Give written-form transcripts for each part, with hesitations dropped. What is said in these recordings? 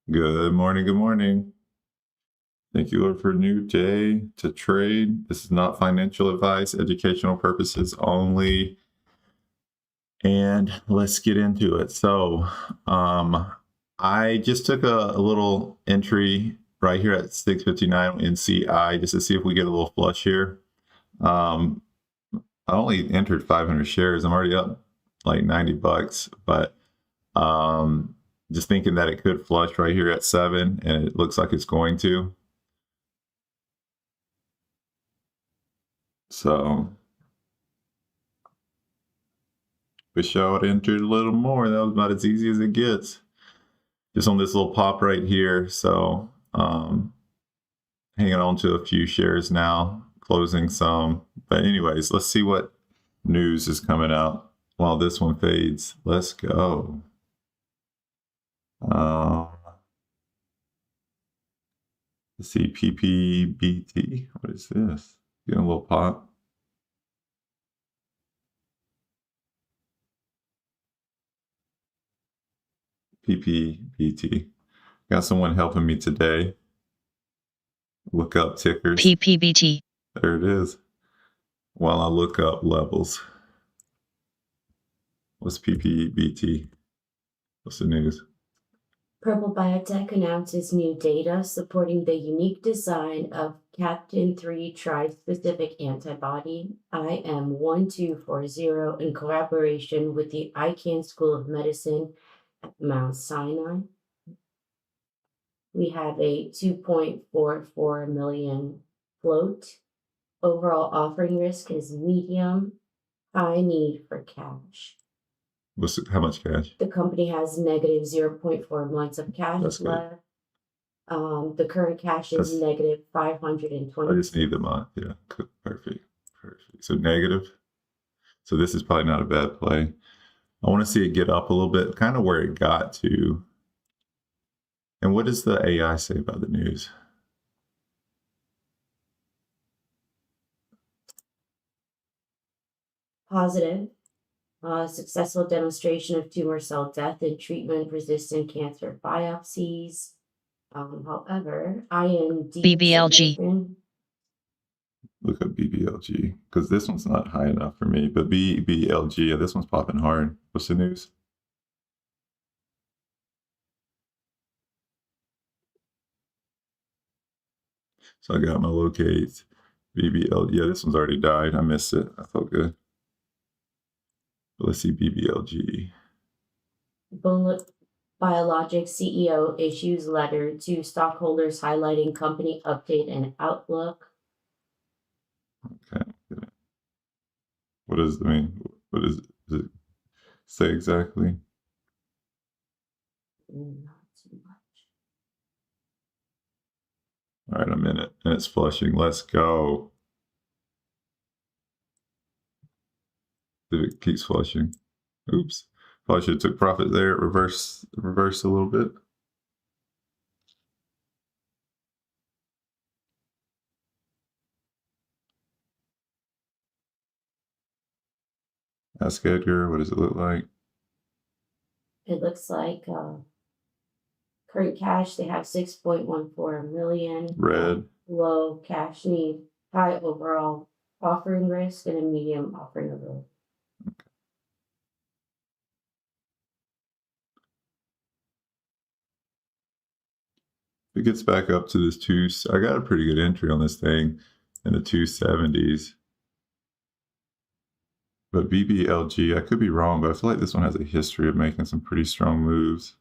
Good morning. Good morning. Thank you, Lord, for a new day to trade. This is not financial advice, educational purposes only. And let's get into it. So, I just took a little entry right here at 659 NCI just to see if we get a little flush here. I only entered 500 shares. I'm already up like 90 bucks, but just thinking that it could flush right here at 7, and it looks like it's going to. So wish I would entered a little more. That was about as easy as it gets. Just on this little pop right here. So hanging on to a few shares now, closing some. But anyways, let's see what news is coming out while this one fades. Let's go. Let's see, PPBT. What is this? Getting a little pop. PPBT. Got someone helping me today. Look up tickers. PPBT. There it is. While I look up levels. What's PPBT? What's the news? Purple Biotech announces new data supporting the unique design of Captain-3 tri-specific antibody IM1240 in collaboration with the Icahn School of Medicine at Mount Sinai. We have a 2.44 million float. Overall offering risk is medium. High need for cash. How much cash? The company has negative 0.4 months of cash left. The current cash is negative 520. I just need the month. Yeah, perfect. So negative. So this is probably not a bad play. I want to see it get up a little bit, kind of where it got to. And what does the AI say about the news? Positive. Successful demonstration of tumor cell death in treatment-resistant cancer biopsies. However, BBLG. Look up BBLG, because this one's not high enough for me. But BBLG, yeah, this one's popping hard. What's the news? So I got my locates. BBLG, yeah, this one's already died. I missed it. I felt good. But let's see BBLG. Bullet Biologic CEO issues letter to stockholders highlighting company update and outlook. Okay. What does it mean? What does it say exactly? Not too much. All right, I'm in it, and it's flushing. Let's go. It keeps flushing. Oops. Probably should have took profit there. Reverse a little bit. AskEdgar, what does it look like? It looks like current cash, they have 6.14 million. Red. Low cash need, high overall offering risk, and a medium offering of risk. Okay. If it gets back up to this I got a pretty good entry on this thing in the 270s. But BBLG, I could be wrong, but I feel like this one has a history of making some pretty strong moves.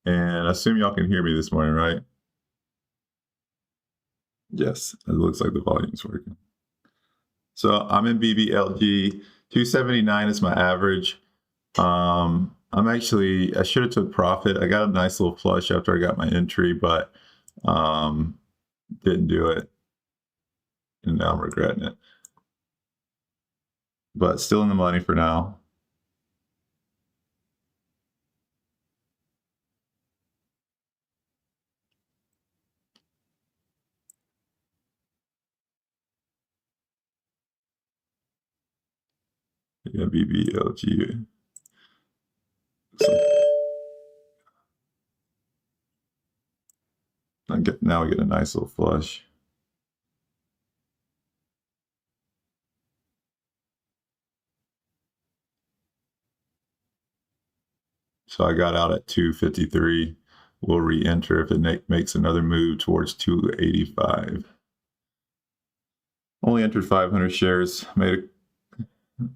And I assume y'all can hear me this morning, right? Yes, it looks like the volume's working. So I'm in BBLG. 279 is my average. I should have took profit. I got a nice little flush after I got my entry, but didn't do it. And now I'm regretting it. But still in the money for now. Yeah, BBLG. Now we get a nice little flush. So I got out at 253. We'll re-enter if it makes another move towards 285. Only entered 500 shares, made a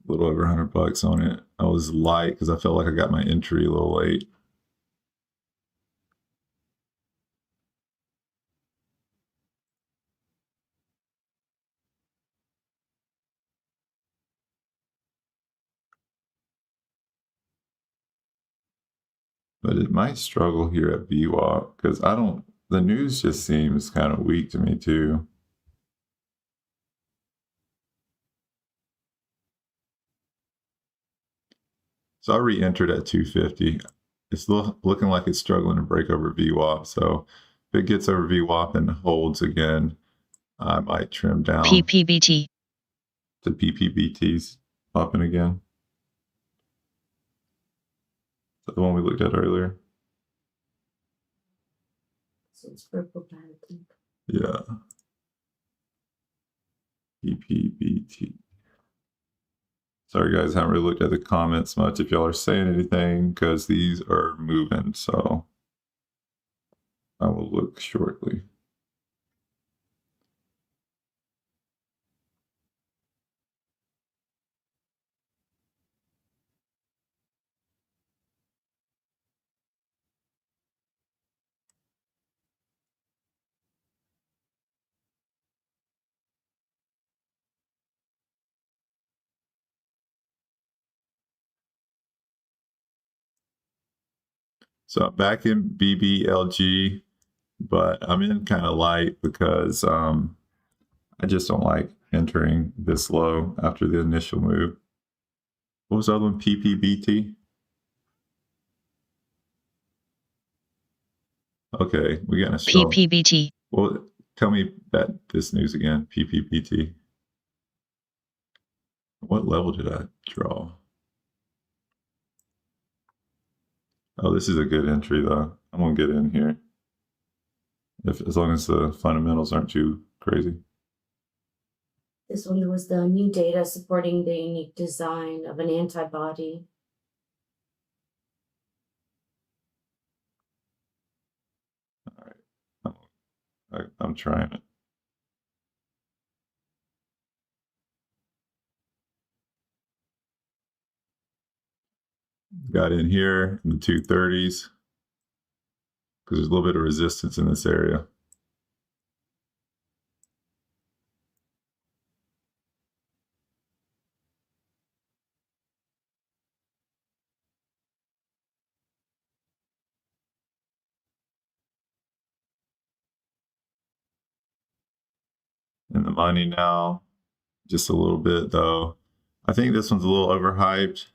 little over $100 on it. I was light because I felt like I got my entry a little late. But it might struggle here at VWAP because the news just seems kind of weak to me too. So I re-entered at 250. It's looking like it's struggling to break over VWAP. So if it gets over VWAP and holds again, I might trim down. PPBT. The PPBT's popping again. Is that the one we looked at earlier? So it's purple pattern. Yeah. PPBT. Sorry guys, haven't really looked at the comments much if y'all are saying anything because these are moving, so I will look shortly. So I'm back in BBLG, but I'm in kind of light because I just don't like entering this low after the initial move. What was the other one? PPBT? Okay, we're getting a strong. PPBT. Well, tell me this news again. PPBT. What level did I draw? Oh, this is a good entry though. I'm gonna get in here. As long as the fundamentals aren't too crazy. This one was the new data supporting the unique design of an antibody. All right, I'm trying it. Got in here in the 230s because there's a little bit of resistance in this area. In the money now, just a little bit though. I think this one's a little overhyped.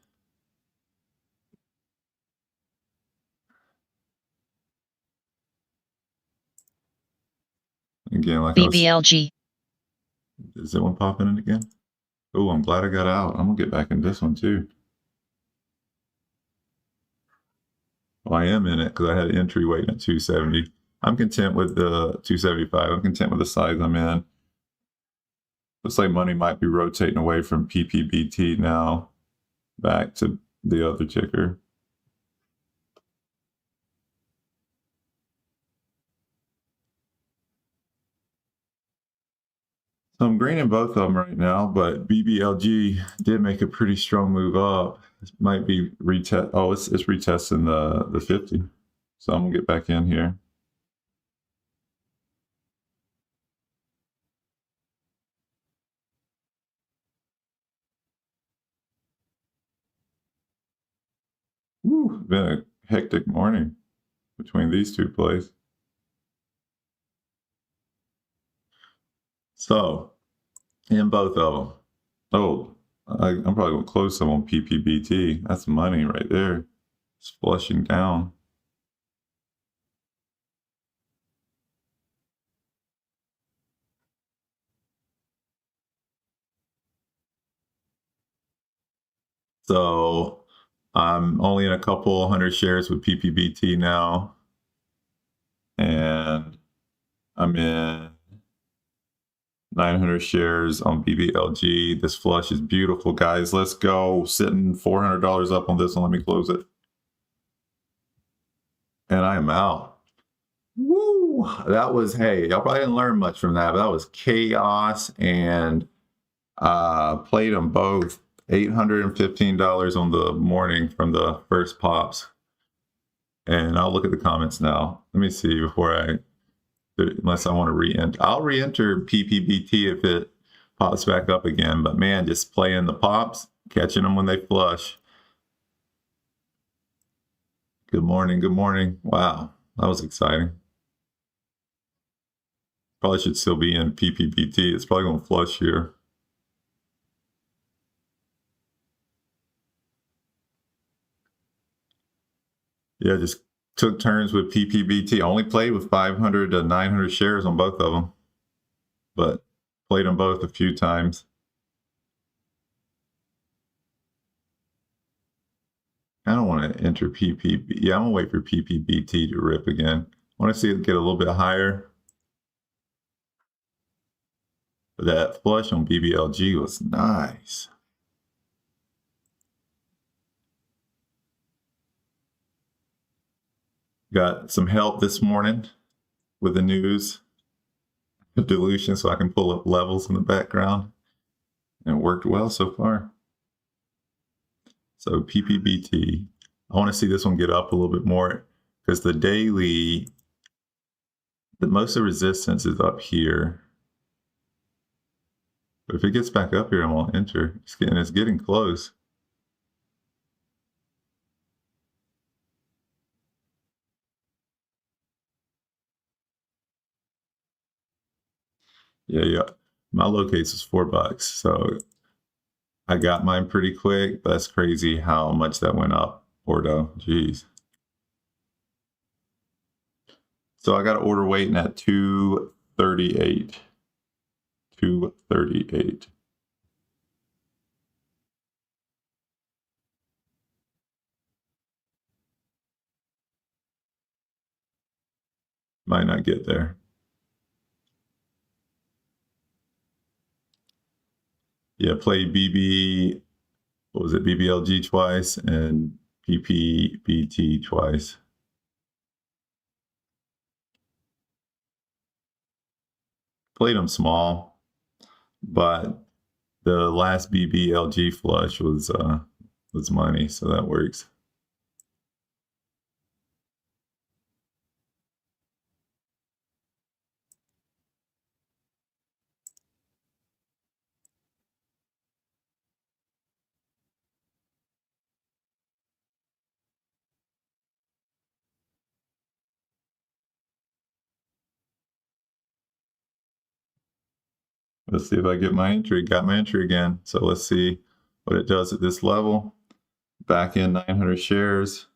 Again, like BBLG. Is that one popping in again? Oh, I'm glad I got out. I'm gonna get back in this one too. Well, I am in it because I had entry waiting at 270. I'm content with the 275. I'm content with the size I'm in. Looks like money might be rotating away from PPBT now back to the other ticker. So I'm green in both of them right now, but BBLG did make a pretty strong move up. It might be retest. Oh, it's retesting the 50. So I'm gonna get back in here. Woo, been a hectic morning between these two plays. So in both of them. Oh, I'm probably gonna close some on PPBT. That's money right there. It's flushing down. So I'm only in a couple hundred shares with PPBT now. And I'm in 900 shares on BBLG. This flush is beautiful, guys. Let's go. Sitting $400 up on this one. Let me close it. And I am out. Woo! That was, hey, y'all probably didn't learn much from that, but that was chaos, and played them both. $815 on the morning from the first pops. And I'll look at the comments now. Let me see before I, unless I want to re-enter. I'll re-enter PPBT if it pops back up again. But man, just playing the pops, catching them when they flush. Good morning. Good morning. Wow, that was exciting. Probably should still be in PPBT. It's probably going to flush here. Yeah, just took turns with PPBT. Only played with 500 to 900 shares on both of them, but played them both a few times. I don't want to enter PPB. Yeah, I'm going to wait for PPBT to rip again. I want to see it get a little bit higher. But that flush on BBLG was nice. Got some help this morning with the news of dilution, so I can pull up levels in the background. And it worked well so far. So PPBT, I want to see this one get up a little bit more because the daily, most of the resistance is up here. But if it gets back up here, I won't enter. It's getting close. Yeah. My low case was $4, so I got mine pretty quick. But that's crazy how much that went up. Ordo, geez. So I got order waiting at 238. 238. Might not get there. Yeah, played what was it, BBLG twice and PPBT twice. Played them small, but the last BBLG flush was money, so that works. Let's see if I get my entry. Got my entry again. So let's see what it does at this level. Back in 900 shares.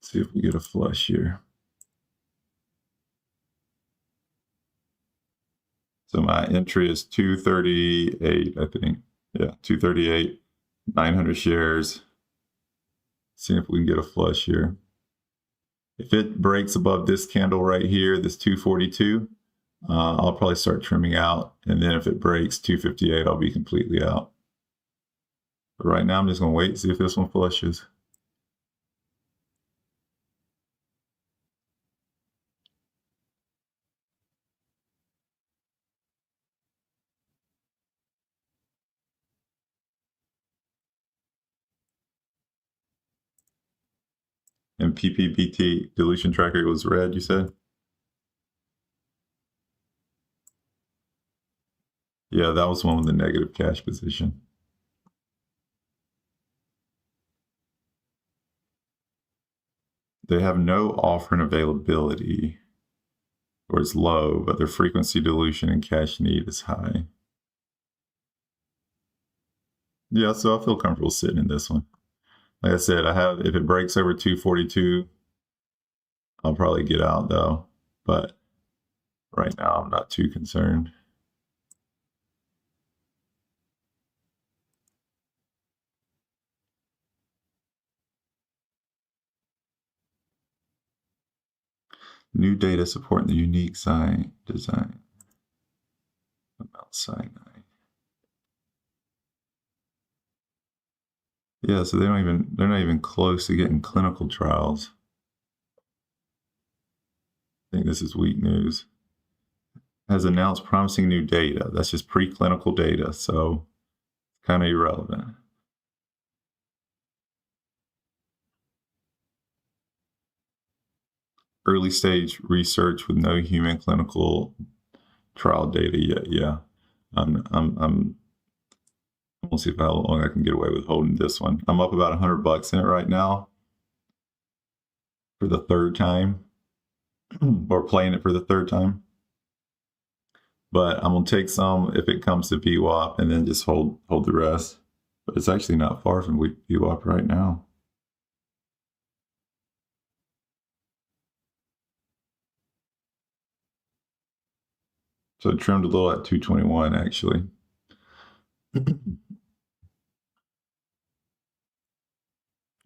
See if we get a flush here. So my entry is 238, I think. Yeah, 238, 900 shares. See if we can get a flush here. If it breaks above this candle right here, this 242, I'll probably start trimming out. And then if it breaks 258, I'll be completely out. But right now, I'm just going to wait and see if this one flushes. And PPBT dilution tracker was red, you said? Yeah, that was one with the negative cash position. They have no offering availability. or it's low, but their frequency dilution and cash need is high. Yeah, so I feel comfortable sitting in this one. Like I said, if it breaks over 242, I'll probably get out though. But right now, I'm not too concerned. New data supporting the unique sign design about cyanide. Yeah, so they're not even close to getting clinical trials. I think this is weak news. Has announced promising new data. That's just preclinical data, so kind of irrelevant. Early stage research with no human clinical trial data yet. Yeah, we'll see how long I can get away with holding this one. I'm up about $100 in it right now for the third time, or playing it for the third time. But I'm gonna take some if it comes to VWAP and then just hold the rest. But it's actually not far from VWAP right now. So it trimmed a little at 221 actually.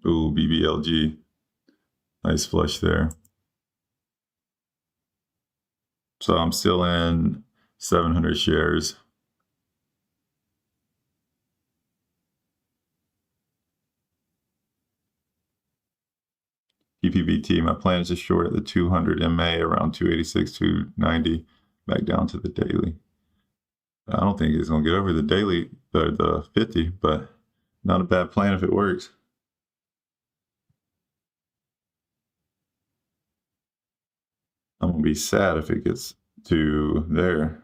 Ooh, BBLG. Nice flush there. So I'm still in 700 shares. PPBT, my plan is to short at the 200 MA around 286, 290, back down to the daily. I don't think it's going to get over the daily, the 50, but not a bad plan if it works. I'm going to be sad if it gets to there.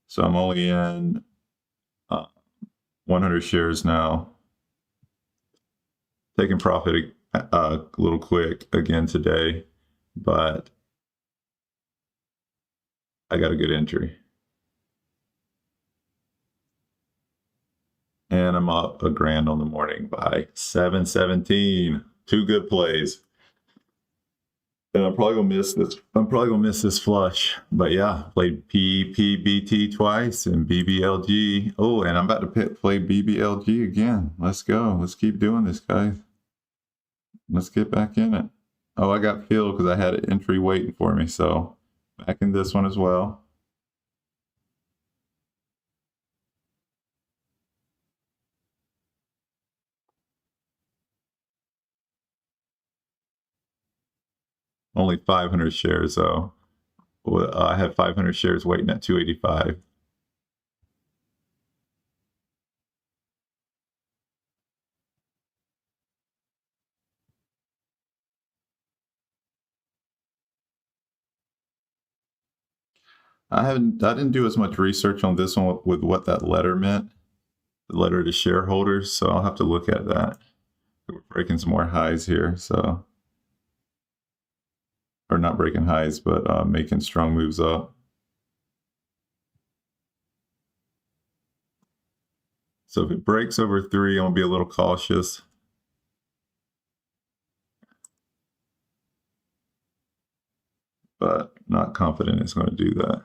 So I'm only in 100 shares now. Taking profit a little quick again today, but I got a good entry. And I'm up $1,000 on the morning by 717. Two good plays. And I'm probably gonna miss this. I'm probably gonna miss this flush. But yeah, played PPBT twice and BBLG. Oh, and I'm about to play BBLG again. Let's go. Let's keep doing this, guys. Let's get back in it. Oh, I got filled because I had an entry waiting for me. So back in this one as well. Only 500 shares though. I have 500 shares waiting at 285. I didn't do as much research on this one with what that letter meant, the letter to shareholders. So I'll have to look at that. We're breaking some more highs here, so, or not breaking highs, but making strong moves up. So if it breaks over 3, I'm gonna be a little cautious. But not confident it's going to do that.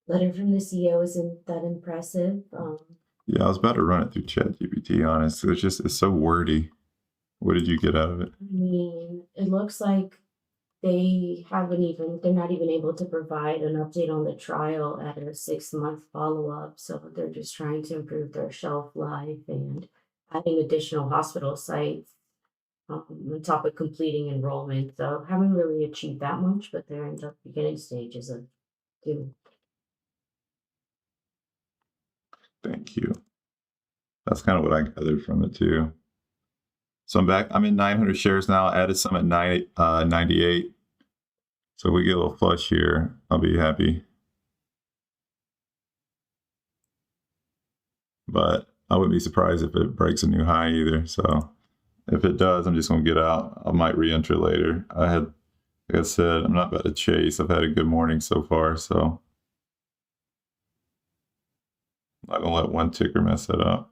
Letter from the CEO isn't that impressive. Yeah, I was about to run it through ChatGPT, honest. It's so wordy. What did you get out of it? I mean, it looks like they're not even able to provide an update on the trial at a 6-month follow-up. So they're just trying to improve their shelf life and adding additional hospital sites. on top of completing enrollment. So haven't really achieved that much, but they're in the beginning stages of doing. Thank you. That's kind of what I gathered from it too. So I'm back. I'm in 900 shares now. I added some at 98. So if we get a little flush here, I'll be happy. But I wouldn't be surprised if it breaks a new high either. So if it does, I'm just going to get out. I might re-enter later. Like I said, I'm not about to chase. I've had a good morning so far, so I'm not going to let one ticker mess it up.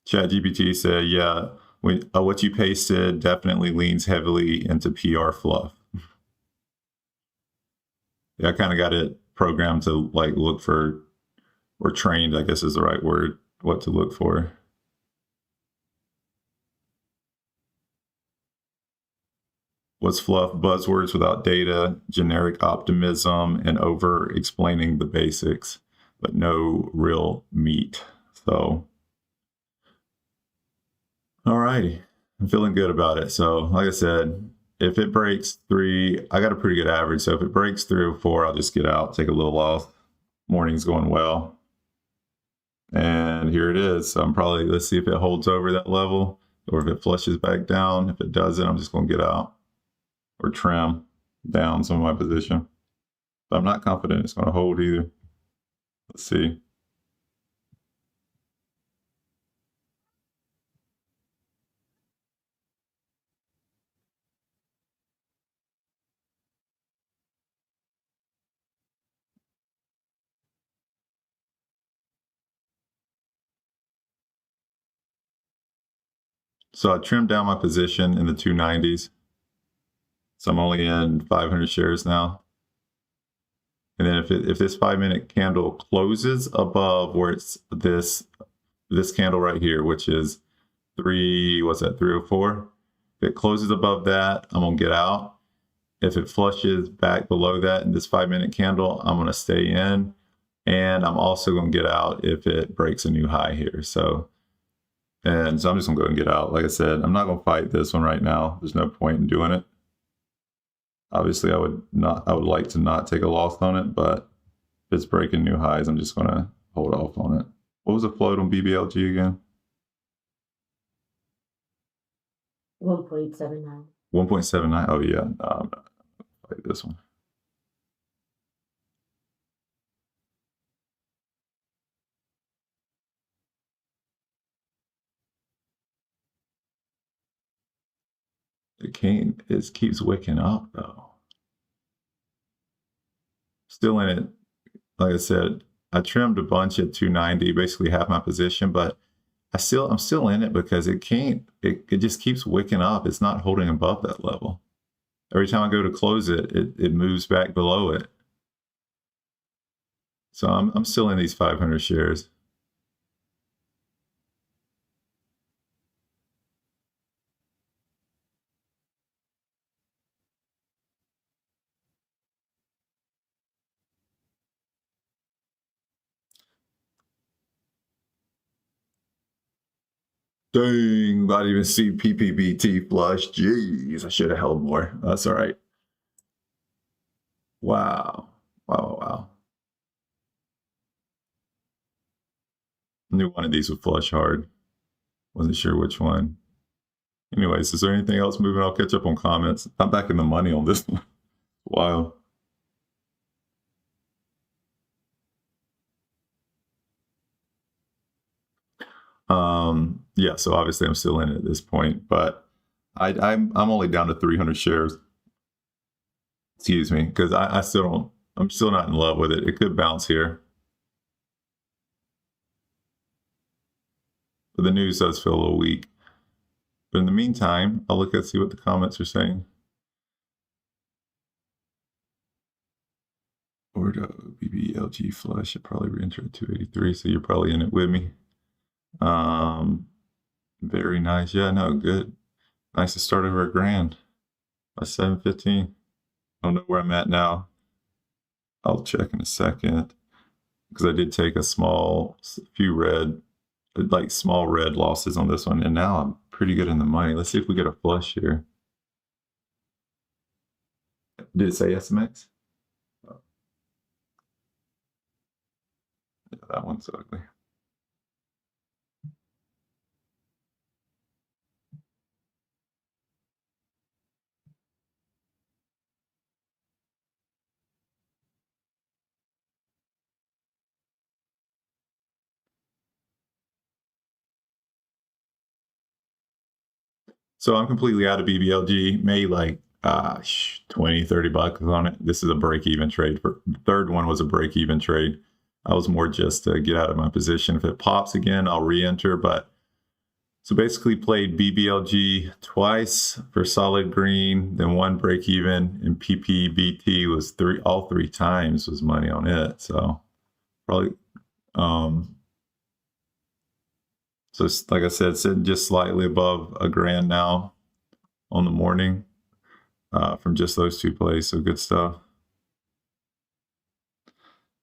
ChatGPT said, yeah, what you pasted definitely leans heavily into PR fluff. Yeah, I kind of got it programmed to like look for, or trained, I guess is the right word, what to look for. What's fluff? Buzzwords without data, generic optimism, and over explaining the basics, but no real meat. So, all righty, I'm feeling good about it. So, like I said, if it breaks 3, I got a pretty good average. So if it breaks 3 or 4, I'll just get out, take a little off. Morning's going well. And here it is. So I'm probably, let's see if it holds over that level or if it flushes back down. If it doesn't, I'm just going to get out or trim down some of my position. But I'm not confident it's going to hold either. Let's see. So I trimmed down my position in the 290s. So I'm only in 500 shares now. And then if this 5-minute candle closes above where it's this candle right here, which is 304? If it closes above that, I'm gonna get out. If it flushes back below that in this 5-minute candle, I'm gonna stay in. And I'm also gonna get out if it breaks a new high here. So I'm just gonna go and get out. Like I said, I'm not gonna fight this one right now. There's no point in doing it. Obviously, I would like to not take a loss on it, but if it's breaking new highs, I'm just gonna hold off on it. What was the float on BBLG again? 1.79. 1.79. Oh yeah, no, I'm not gonna fight this one. It keeps waking up though. Still in it. Like I said, I trimmed a bunch at 290, basically half my position, but I'm still in it because it just keeps wicking up. It's not holding above that level. Every time I go to close it, it moves back below it. So I'm still in these 500 shares. Dang, I didn't even see PPBT flush. Jeez, I should have held more. That's all right. Wow. Wow. Knew one of these would flush hard. Wasn't sure which one. Anyways, is there anything else moving? I'll catch up on comments. I'm back in the money on this one. Wow. Yeah, so obviously I'm still in it at this point, but I'm only down to 300 shares. Excuse me, because I'm still not in love with it. It could bounce here. But the news does feel a little weak. But in the meantime, I'll look and see what the comments are saying. Or BBLG flush, I probably re-enter at 283, so you're probably in it with me. Very nice. Yeah, no, good. Nice to start over a grand. By 7:15. I don't know where I'm at now. I'll check in a second. because I did take a few red, like small red losses on this one, and now I'm pretty good in the money. Let's see if we get a flush here. Did it say SMX? Oh. Yeah, that one's ugly. So I'm completely out of BBLG, made like 20, 30 bucks on it. This is a break-even trade. The third one was a break-even trade. I was more just to get out of my position. If it pops again, I'll re-enter. But so basically played BBLG twice for solid green, then one break-even, and PPBT was all three times was money on it. So probably so like I said, sitting just slightly above $1,000 now on the morning from just those two plays. So good stuff.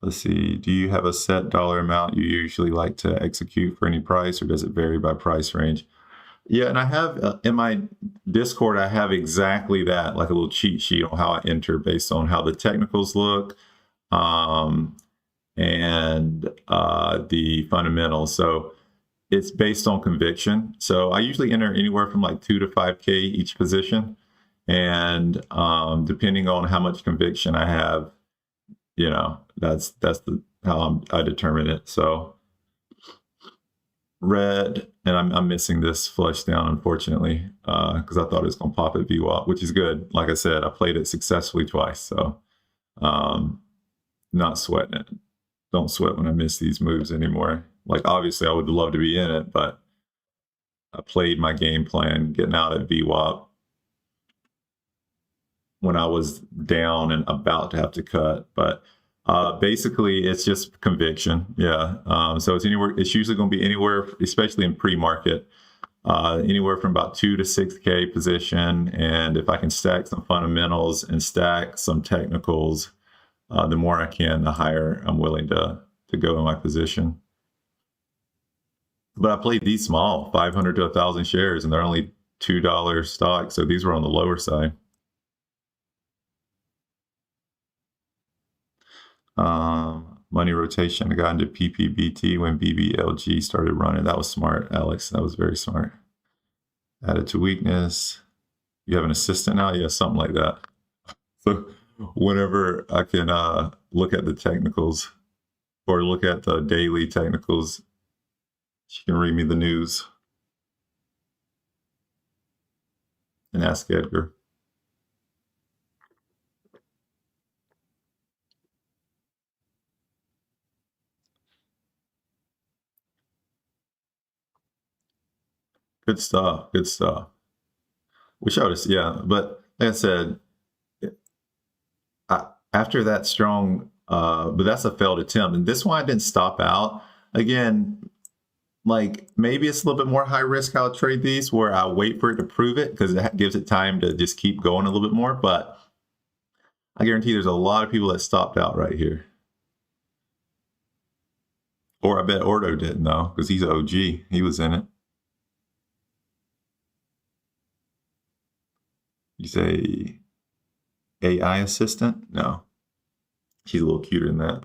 Let's see. Do you have a set dollar amount you usually like to execute for any price, or does it vary by price range? Yeah, and I have in my Discord, I have exactly that, like a little cheat sheet on how I enter based on how the technicals look and the fundamentals. So it's based on conviction. So I usually enter anywhere from like 2 to 5K each position. And depending on how much conviction I have, you know, that's how I determine it. So red, and I'm missing this flush down, unfortunately, because I thought it was going to pop at VWAP, which is good. Like I said, I played it successfully twice. So not sweating it. Don't sweat when I miss these moves anymore. Like, obviously, I would love to be in it, but I played my game plan, getting out at VWAP when I was down and about to have to cut. But basically, it's just conviction. Yeah. So it's anywhere. It's usually going to be anywhere, especially in pre-market, anywhere from about 2 to 6K position. And if I can stack some fundamentals and stack some technicals, the more I can, the higher I'm willing to go in my position. But I played these small, 500 to 1,000 shares, and they're only $2 stock. So these were on the lower side. Money rotation, I got into PPBT when BBLG started running. That was smart, Alex. That was very smart. Added to weakness. You have an assistant now? Yeah, something like that. So whenever I can look at the technicals or look at the daily technicals, she can read me the news and AskEdgar. Good stuff. Good stuff. Wish I would have, yeah. But like I said, after that strong, but that's a failed attempt. And this one I didn't stop out. Again, like maybe it's a little bit more high risk how I trade these where I wait for it to prove it because it gives it time to just keep going a little bit more. But I guarantee there's a lot of people that stopped out right here. Or I bet Ordo didn't though, because he's OG. He was in it. You say AI assistant? No. She's a little cuter than that.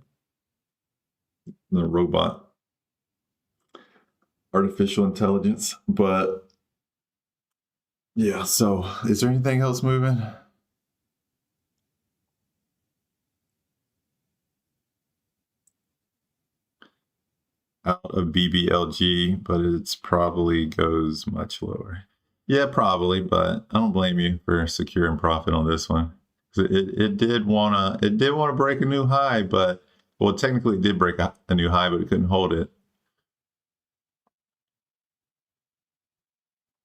The robot. Artificial intelligence. But yeah, so is there anything else moving? Out of BBLG, but it's probably goes much lower. Yeah, probably, but I don't blame you for securing profit on this one. It did wanna break a new high, but well, technically it did break a new high, but it couldn't hold it.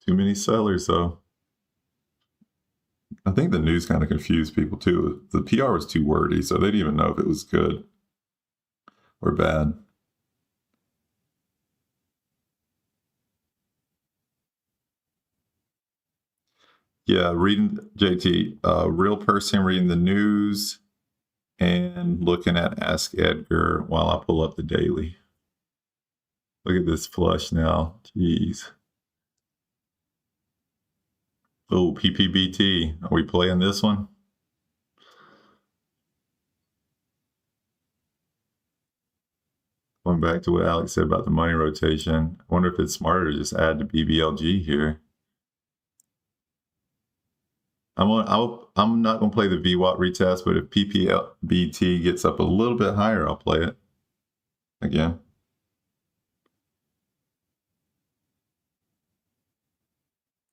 Too many sellers, though. I think the news kind of confused people too. The PR was too wordy, so they didn't even know if it was good or bad. Yeah, reading JT, real person reading the news and looking at AskEdgar while I pull up the daily. Look at this flush now. Jeez. Oh, PPBT. Are we playing this one? Going back to what Alex said about the money rotation, I wonder if it's smarter to just add the BBLG here. I'm not going to play the VWAP retest, but if PPBT gets up a little bit higher, I'll play it again.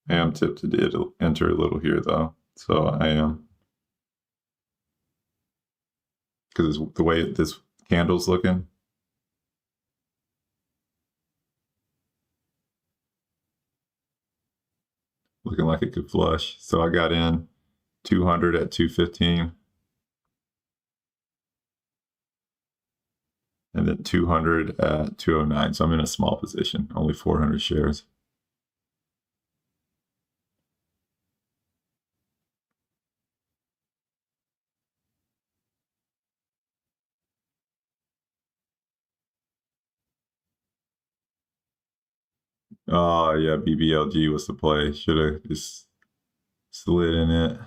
I am tipped to enter a little here, though. So I am. Because the way this candle's looking. Looking like it could flush. So I got in 200 at 215. And then 200 at 209. So I'm in a small position, only 400 shares. Oh, yeah, BBLG was the play. Should have just slid in it.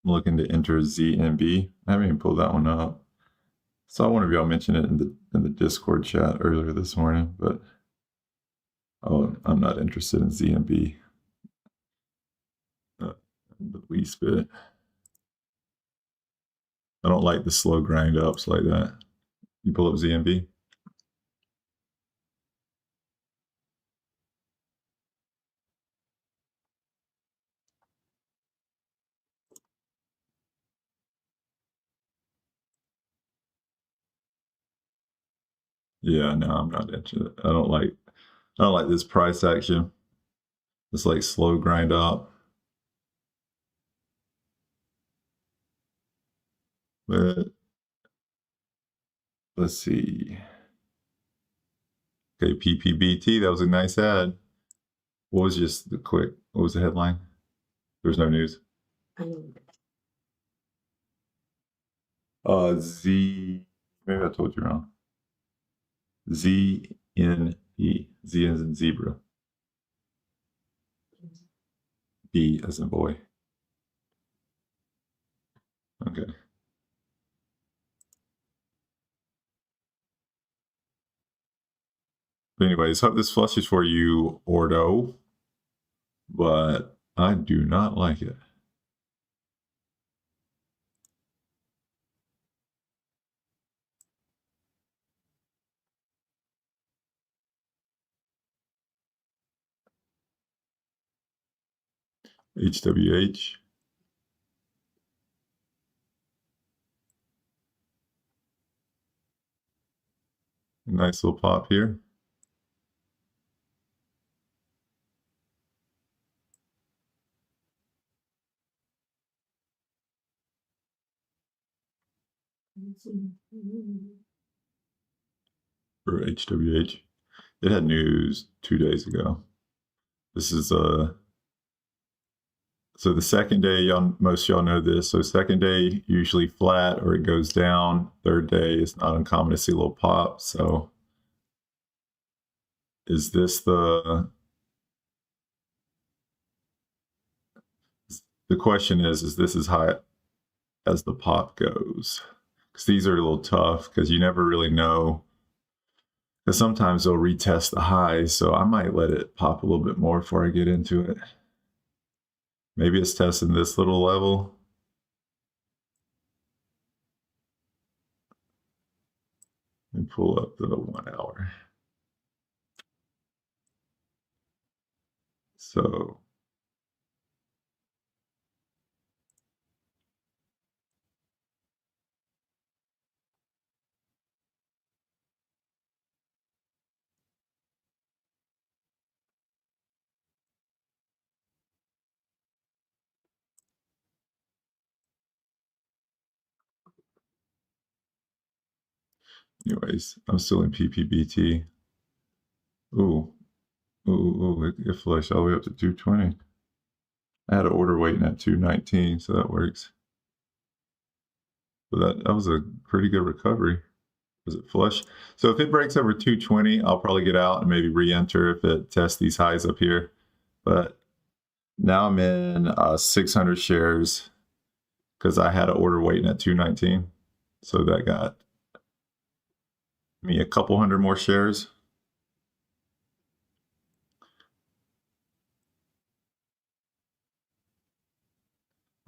I'm looking to enter ZNB. I haven't even pulled that one up. Saw one of y'all mention it in the Discord chat earlier this morning, but I'm not interested in ZNB. The least bit. I don't like the slow grind ups like that. You pull up ZNB? Yeah, no, I'm not interested. I don't like this price action. It's like slow grind up. But let's see. Okay, PPBT, that was a nice ad. What was just the quick, what was the headline? There's no news. Maybe I told you wrong. ZNE. Z as in zebra. B as in boy. Okay. But anyways, hope this flushes for you, Ordo. But I do not like it. HWH. Nice little pop here. For HWH. It had news 2 days ago. This is so the second day, most of y'all know this. So second day usually flat or it goes down. Third day is not uncommon to see a little pop. So is this the question is this as high as the pop goes? Because these are a little tough because you never really know. Because sometimes they'll retest the highs. So I might let it pop a little bit more before I get into it. Maybe it's testing this little level. And pull up the 1 hour. So Anyways, I'm still in PPBT. Ooh, it flushed all the way up to 220. I had an order waiting at 219, so that works. But that was a pretty good recovery. Was it flush? So if it breaks over 220, I'll probably get out and maybe re-enter if it tests these highs up here. But now I'm in 600 shares because I had an order waiting at 219. So that got me a couple hundred more shares.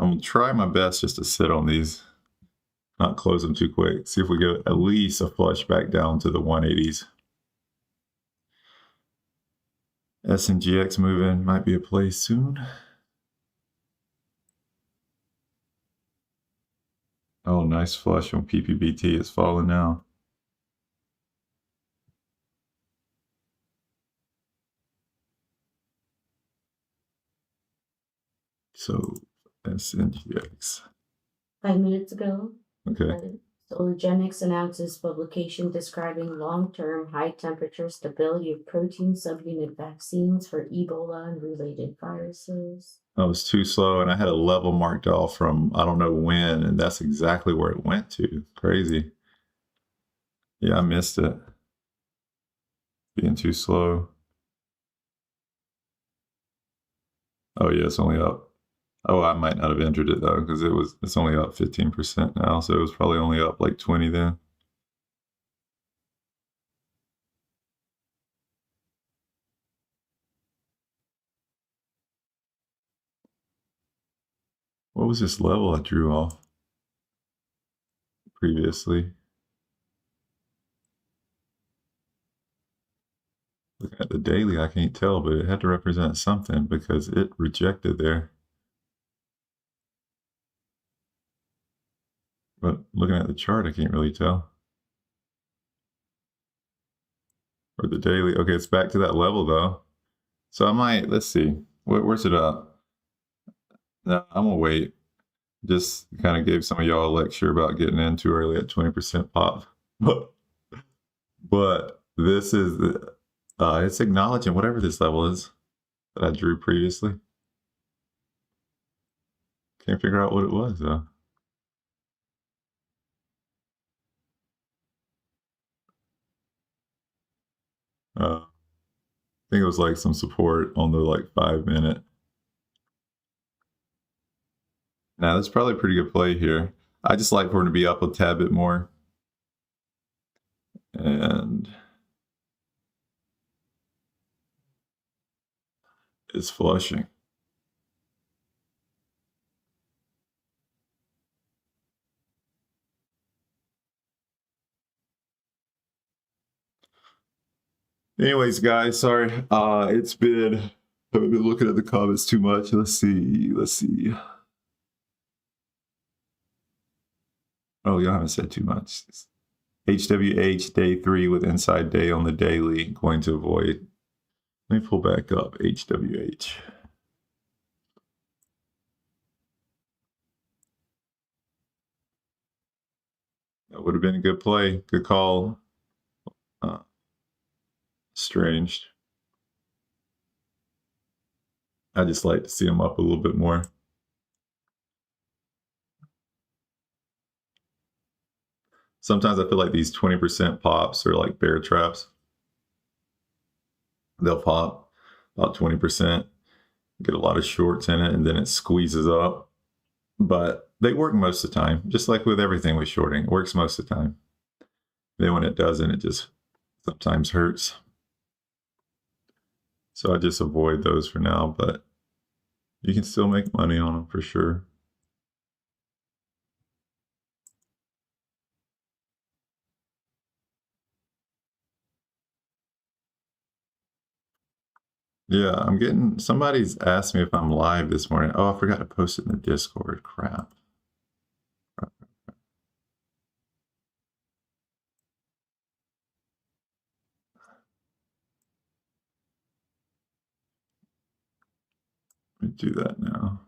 I'm gonna try my best just to sit on these, not close them too quick. See if we get at least a flush back down to the 180s. SNGX moving might be a play soon. Oh, nice flush on PPBT. It's falling now. So SNGX. 5 minutes ago, Okay. Solargenics announces publication describing long-term high-temperature stability of protein subunit vaccines for Ebola and related viruses. I was too slow, and I had a level marked off from I don't know when, and that's exactly where it went to. Crazy. Yeah, I missed it. Being too slow. Oh yeah, it's only up. Oh, I might not have entered it though, because it's only up 15% now, so it was probably only up like 20 then. What was this level I drew off previously? Looking at the daily, I can't tell, but it had to represent something because it rejected there. But looking at the chart, I can't really tell. Or the daily. Okay, it's back to that level though. So I might, let's see. Where's it up? No, I'm gonna wait. Just kind of gave some of y'all a lecture about getting in too early at 20% pop. But this is, it's acknowledging whatever this level is that I drew previously. Can't figure out what it was though. I think it was like some support on the like 5 minute. Now that's probably a pretty good play here. I just like for him to be up a tad bit more. And it's flushing. Anyways, guys, sorry. It's been, I've been looking at the comments too much. Let's see. Oh, y'all haven't said too much. HWH day 3 with inside day on the daily, going to avoid. Let me pull back up HWH. That would have been a good play. Good call. Strange. I just like to see them up a little bit more. Sometimes I feel like these 20% pops are like bear traps. They'll pop about 20%, get a lot of shorts in it, and then it squeezes up. But they work most of the time, just like with everything with shorting. It works most of the time. Then when it doesn't, it just sometimes hurts. So I just avoid those for now, but you can still make money on them for sure. Yeah, I'm getting, somebody's asked me if I'm live this morning. Oh, I forgot to post it in the Discord. Crap. Let me do that now.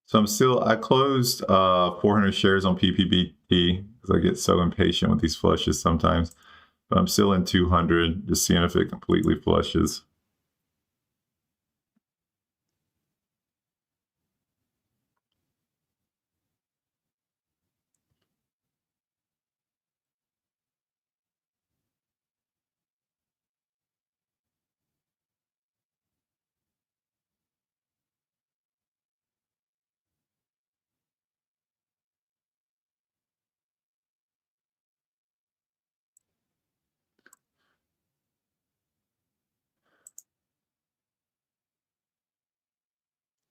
So I closed 400 shares on PPBT because I get so impatient with these flushes sometimes. But I'm still in 200, just seeing if it completely flushes.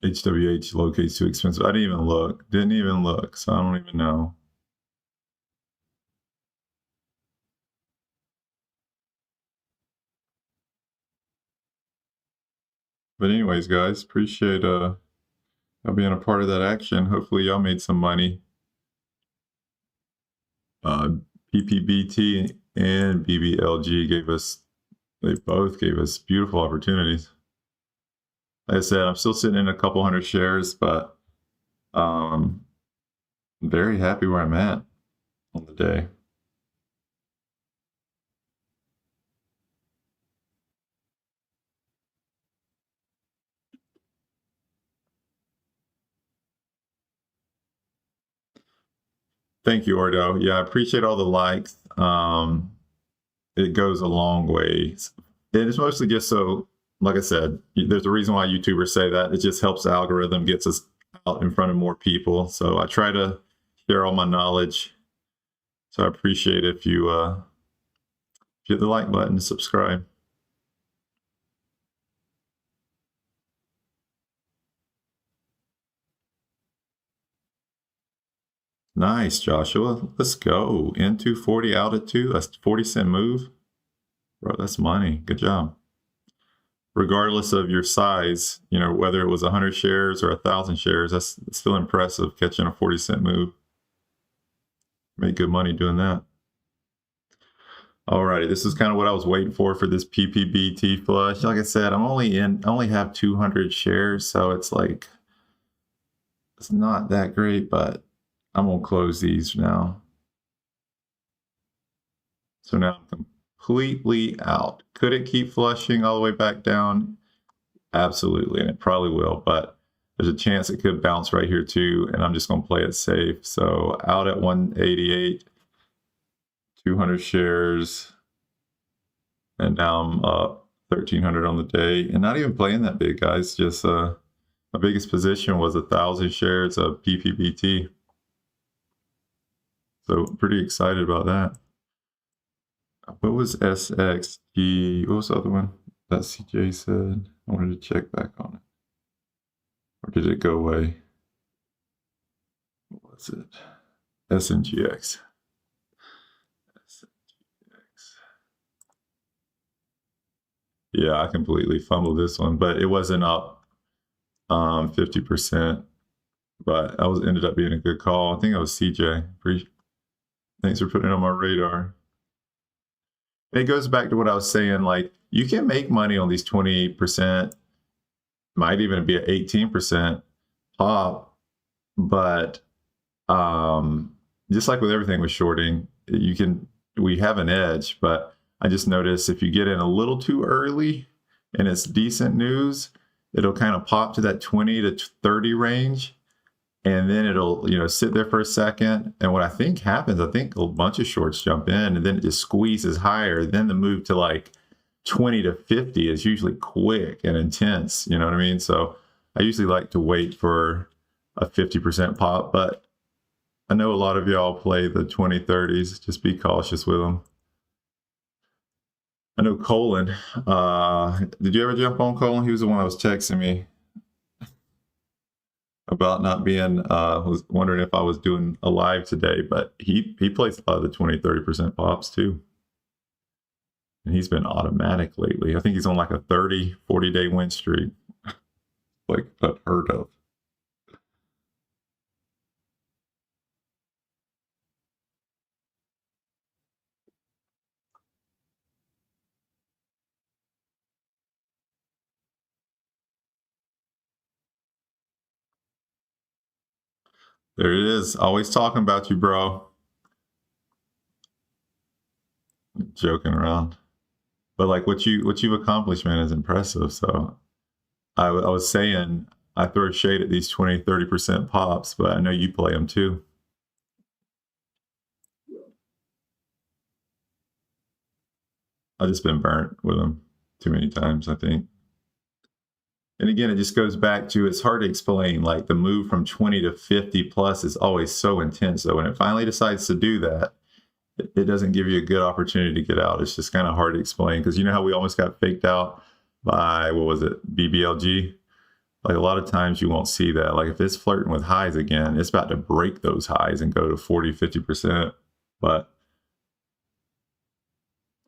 HWH locates too expensive. I didn't even look. Didn't even look. So I don't even know. But anyways, guys, appreciate y'all being a part of that action. Hopefully y'all made some money. PPBT and BBLG they both gave us beautiful opportunities. Like I said, I'm still sitting in a couple hundred shares, but I'm very happy where I'm at on the day. Thank you, Ordo. Yeah, I appreciate all the likes. It goes a long way. It's mostly just so, like I said, there's a reason why YouTubers say that. It just helps the algorithm, gets us out in front of more people. So I try to share all my knowledge. So I appreciate if you hit the like button and subscribe. Nice, Joshua. Let's go. In 240, out at 2. That's 40-cent move. Bro, that's money. Good job. Regardless of your size, you know, whether it was 100 shares or 1,000 shares, that's still impressive catching a 40-cent move. Made good money doing that. Alrighty, this is kind of what I was waiting for this PPBT flush. Like I said, I only have 200 shares, so it's like it's not that great, but I'm gonna close these now. So now I'm completely out. Could it keep flushing all the way back down? Absolutely, and it probably will, but there's a chance it could bounce right here too, and I'm just gonna play it safe. So out at 188, 200 shares, and now I'm up 1,300 on the day, and not even playing that big, guys. Just my biggest position was 1,000 shares of PPBT. So pretty excited about that. What was SXG? What was the other one that CJ said? I wanted to check back on it. Or did it go away? What was it? SNGX. Yeah, I completely fumbled this one, but it wasn't up 50%. But ended up being a good call. I think it was CJ. Thanks for putting it on my radar. It goes back to what I was saying. Like, you can make money on these 20%, might even be an 18% pop, but just like with everything with shorting, we have an edge. But I just noticed if you get in a little too early and it's decent news, it'll kind of pop to that 20 to 30 range, and then it'll sit there for a second. And what I think happens, I think a bunch of shorts jump in, and then it just squeezes higher. Then the move to like 20 to 50 is usually quick and intense. You know what I mean? So I usually like to wait for a 50% pop, but I know a lot of y'all play the 2030s. Just be cautious with them. I know Colin. Did you ever jump on Colin? He was the one that was texting me about not being, was wondering if I was doing a live today, but he plays a lot of the 20-30% pops too. And he's been automatic lately. I think he's on like a 40 day win streak. Like unheard of. There it is. Always talking about you, bro. Joking around. But like what you've accomplished, man, is impressive. So I was saying I throw shade at these 20-30% pops, but I know you play them too. I've just been burnt with them too many times, I think. And again, it just goes back to, it's hard to explain. Like the move from 20 to 50 plus is always so intense. So when it finally decides to do that, it doesn't give you a good opportunity to get out. It's just kind of hard to explain, because you know how we almost got faked out by, what was it, BBLG? Like a lot of times you won't see that. Like if it's flirting with highs again, it's about to break those highs and go to 40-50%. But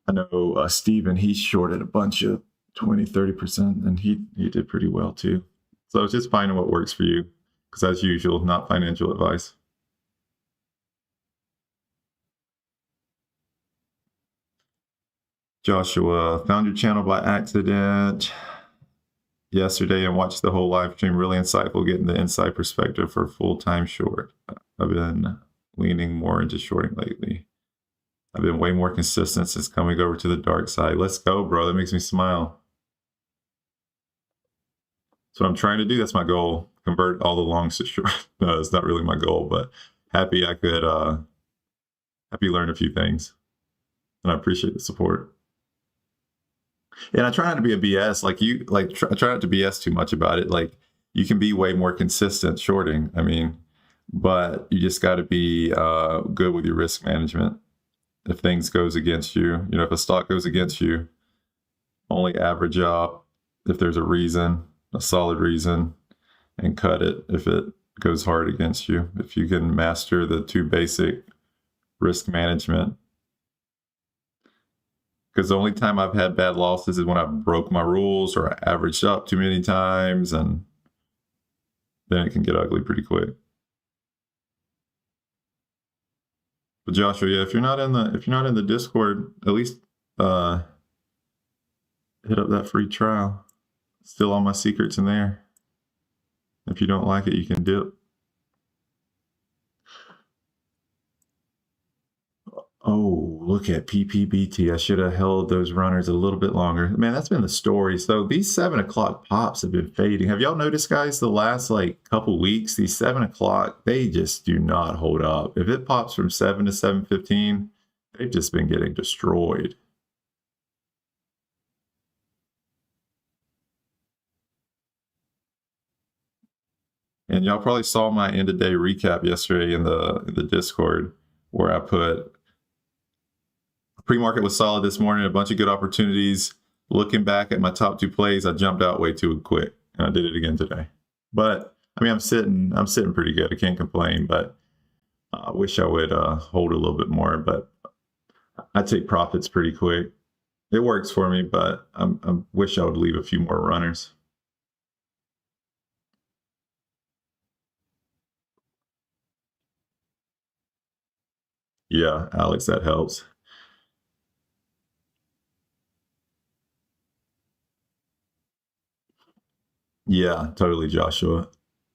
I know Steven, he shorted a bunch of 20-30%, and he did pretty well too. So it's just finding what works for you, because as usual, not financial advice. Joshua, found your channel by accident yesterday and watched the whole live stream. Really insightful, getting the inside perspective for full-time short. I've been leaning more into shorting lately. I've been way more consistent since coming over to the dark side. Let's go, bro. That makes me smile. That's what I'm trying to do. That's my goal. Convert all the longs to short. No, it's not really my goal, but happy I could learn a few things. And I appreciate the support. And I try not to be a BS I try not to BS too much about it. Like you can be way more consistent shorting. I mean, but you just got to be good with your risk management. If things goes against you, if a stock goes against you, only average out if there's a reason, a solid reason, and cut it if it goes hard against you. If you can master the two basic risk management. Because the only time I've had bad losses is when I broke my rules or I averaged up too many times, and then it can get ugly pretty quick. But Joshua, yeah, if you're not in the Discord, at least hit up that free trial. Still all my secrets in there. If you don't like it, you can dip. Oh, look at PPBT. I should have held those runners a little bit longer. Man, that's been the story. So these 7 o'clock pops have been fading. Have y'all noticed, guys, the last couple weeks, these 7 o'clock, they just do not hold up. If it pops from 7 to 7:15, they've just been getting destroyed. And y'all probably saw my end of day recap yesterday in the Discord, where I put pre-market was solid this morning, a bunch of good opportunities. Looking back at my top 2 plays, I jumped out way too quick, and I did it again today. But I mean, I'm sitting pretty good. I can't complain, but I wish I would hold a little bit more. But I take profits pretty quick. It works for me, but I wish I would leave a few more runners. Yeah, Alex, that helps. Yeah, totally, Joshua.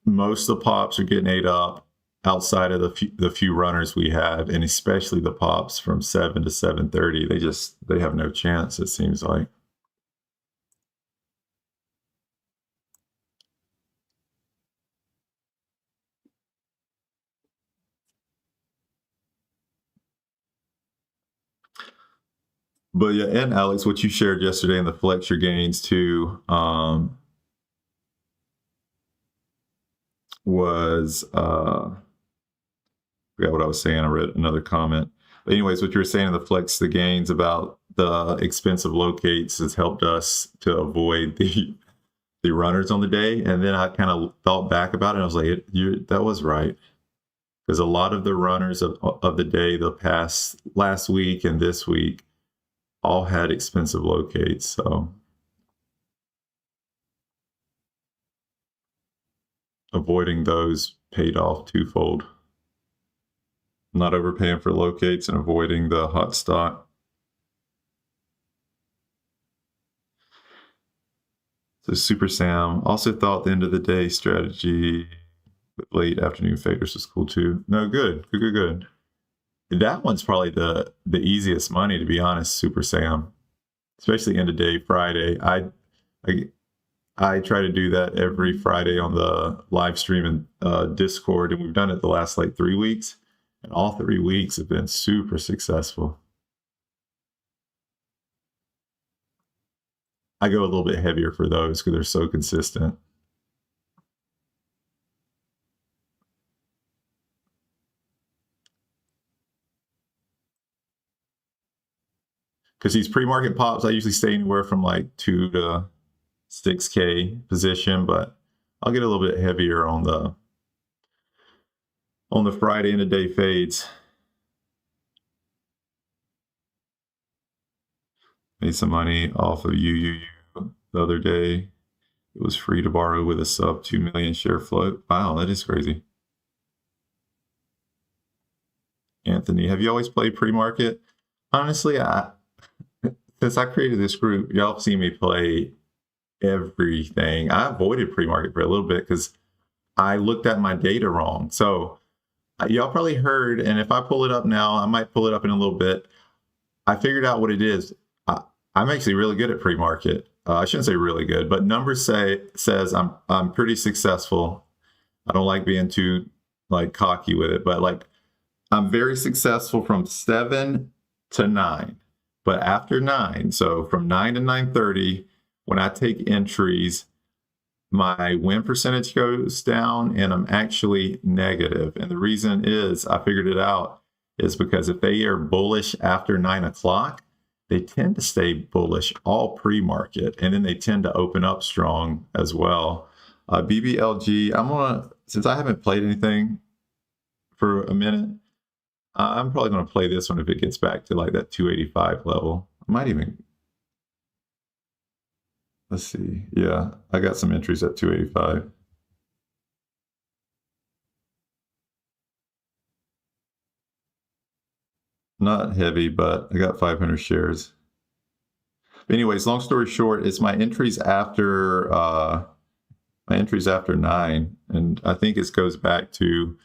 Most of the pops are getting ate up outside of the few runners we have, and especially the pops from 7 to 7:30. They have no chance, it seems like. But yeah, and Alex, what you shared yesterday in the flex your gains too, was I forgot what I was saying. I read another comment. But anyways, what you were saying in the flex the gains about the expensive locates has helped us to avoid the runners on the day. And then I kind of thought back about it, and I was like, that was right. Because a lot of the runners of the day, the past last week and this week, all had expensive locates. So avoiding those paid off twofold. Not overpaying for locates and avoiding the hot stock. So Super Sam also thought the end of the day strategy Late afternoon faders was cool too. No, good. That one's probably the easiest money, to be honest, Super Sam. Especially end of day Friday. I try to do that every Friday on the live stream and Discord, and we've done it the last like 3 weeks, and all 3 weeks have been super successful. I go a little bit heavier for those because they're so consistent. Because these pre-market pops, I usually stay anywhere from like 2 to 6K position, but I'll get a little bit heavier on the Friday and the day fades. Made some money off of UUU the other day. It was free to borrow with a sub 2 million share float. Wow, that is crazy. Anthony, have you always played pre-market? Honestly, since I created this group, y'all have seen me play everything. I avoided pre-market for a little bit because I looked at my data wrong. So y'all probably heard, and if I pull it up now, I might pull it up in a little bit. I figured out what it is. I'm actually really good at pre-market. I shouldn't say really good, but numbers says I'm pretty successful. I don't like being too like cocky with it, but like I'm very successful from 7 to 9. But after 9, so from 9 to 9:30, when I take entries, my win percentage goes down and I'm actually negative. And the reason is, I figured it out, is because if they are bullish after 9 o'clock, they tend to stay bullish all pre-market, and then they tend to open up strong as well. BBLG, since I haven't played anything for a minute, I'm probably going to play this one if it gets back to like that 285 level. I might even, let's see. Yeah, I got some entries at 285. Not heavy, but I got 500 shares. But anyways, long story short, it's my entries after 9, and I think it goes back to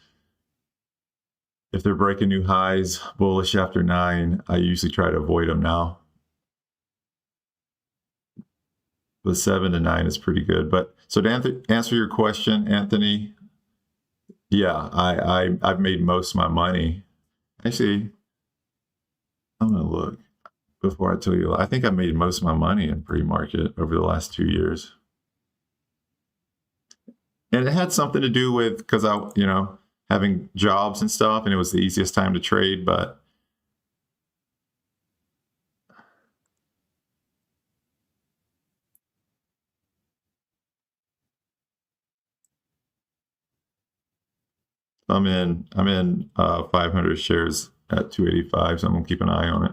if they're breaking new highs bullish after 9, I usually try to avoid them now. The 7 to 9 is pretty good. But so to answer your question, Anthony, yeah, I've made most of my money. Actually, I'm gonna look before I tell you. I think I made most of my money in pre-market over the last 2 years. And it had something to do with, because I, having jobs and stuff, and it was the easiest time to trade, but I'm in 500 shares at 285, so I'm gonna keep an eye on it.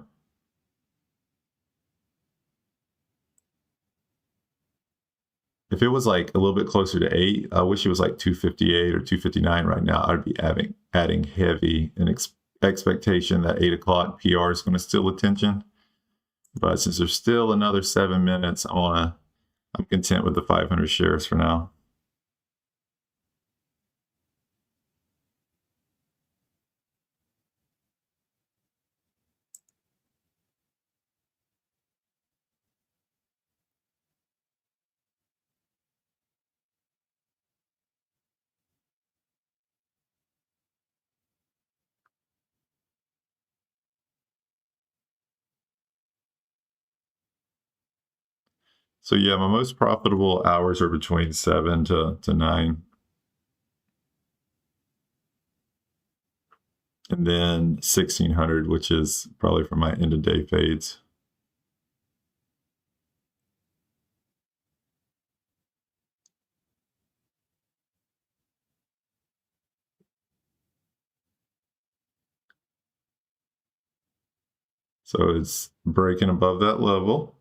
If it was like a little bit closer to 8, I wish it was like 258 or 259 right now. I'd be adding heavy in expectation that 8 o'clock PR is going to steal attention. But since there's still another 7 minutes, I'm content with the 500 shares for now. So yeah, my most profitable hours are between 7 to 9. And then 1600, which is probably for my end of day fades. So it's breaking above that level.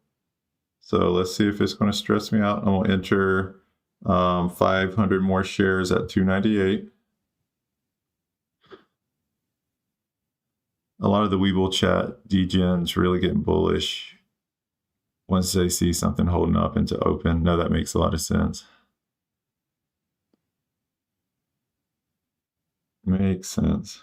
So let's see if it's going to stress me out. I'm going to enter 500 more shares at 298. A lot of the Weeble chat degens really getting bullish once they see something holding up into open. No, that makes a lot of sense. Makes sense.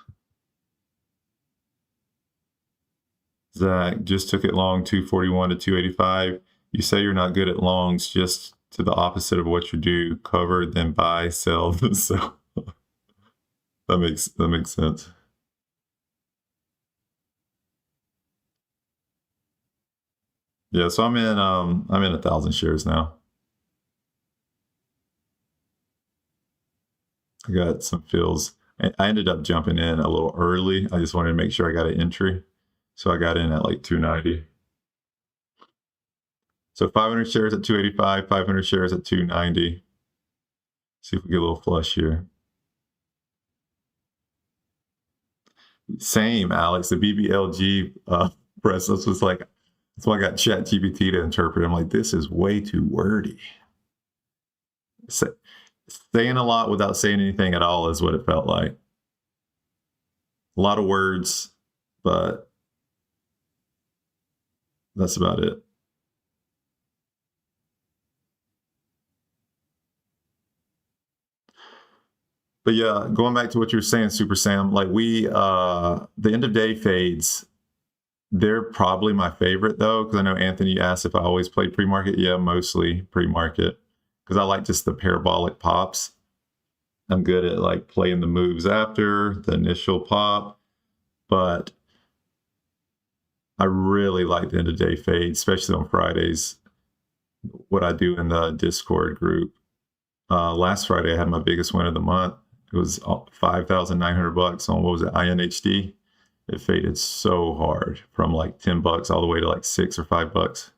Zach just took it long 241 to 285. You say you're not good at longs, just to the opposite of what you do. Cover, then buy, sell, then sell. That makes sense. Yeah, so I'm in 1,000 shares now. I got some fills. I ended up jumping in a little early. I just wanted to make sure I got an entry. So I got in at like 290. So 500 shares at 285, 500 shares at 290. See if we get a little flush here. Same, Alex. The BBLG press list was like, that's why I got ChatGPT to interpret. I'm like, this is way too wordy. Saying a lot without saying anything at all is what it felt like. A lot of words, but that's about it. But yeah, going back to what you're saying, Super Sam, like the end of day fades, they're probably my favorite though, because I know Anthony asked if I always play pre-market. Yeah, mostly pre-market, because I like just the parabolic pops. I'm good at like playing the moves after the initial pop, but I really like the end of day fade, especially on Fridays. What I do in the Discord group. Last Friday, I had my biggest win of the month. It was $5,900 on, what was it, INHD. It faded so hard from like $10 all the way to like $6 or $5.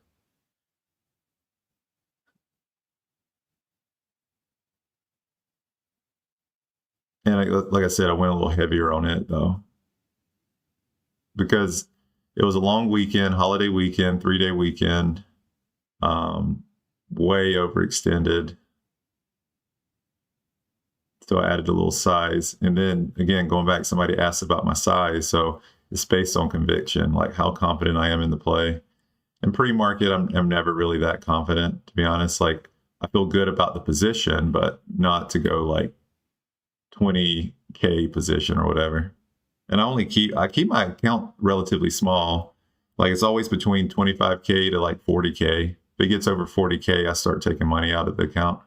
And like I said, I went a little heavier on it though, because it was a long weekend, holiday weekend, 3-day weekend, way overextended. So I added a little size. And then again, going back, somebody asked about my size. So it's based on conviction, like how confident I am in the play. In pre-market, I'm never really that confident, to be honest. Like I feel good about the position, but not to go like 20K position or whatever. And I keep my account relatively small. Like it's always between 25K to like 40K. If it gets over 40K, I start taking money out of the account.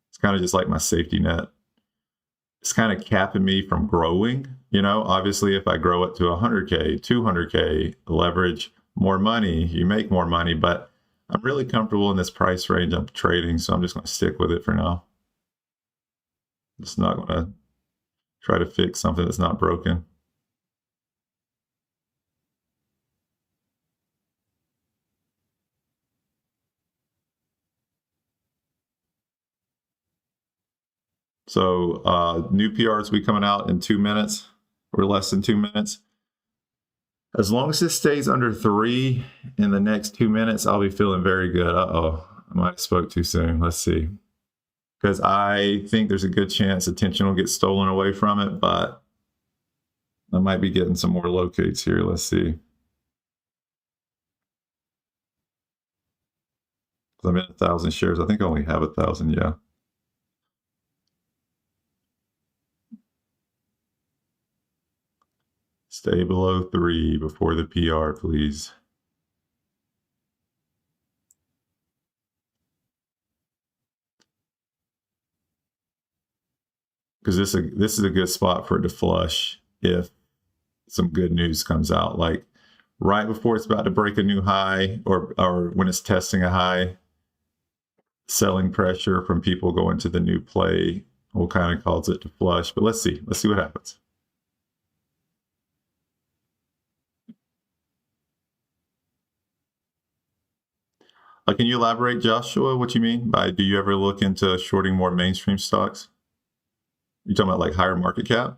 It's kind of just like my safety net. It's kind of capping me from growing. You know, obviously if I grow it to 100K, 200K, leverage more money, you make more money, but I'm really comfortable in this price range I'm trading, so I'm just going to stick with it for now. Just not going to try to fix something that's not broken. So new PRs will be coming out in 2 minutes or less than 2 minutes. As long as this stays under 3 in the next 2 minutes, I'll be feeling very good. Uh-oh, I might have spoke too soon. Let's see. Because I think there's a good chance attention will get stolen away from it, but I might be getting some more locates here. Let's see. I'm in 1,000 shares. I think I only have 1,000, yeah. Stay below 3 before the PR, please. Because this is a good spot for it to flush if some good news comes out. Like right before it's about to break a new high, or when it's testing a high, selling pressure from people going to the new play will kind of cause it to flush. But let's see what happens. Can you elaborate, Joshua, what you mean by, do you ever look into shorting more mainstream stocks? You talking about like higher market cap?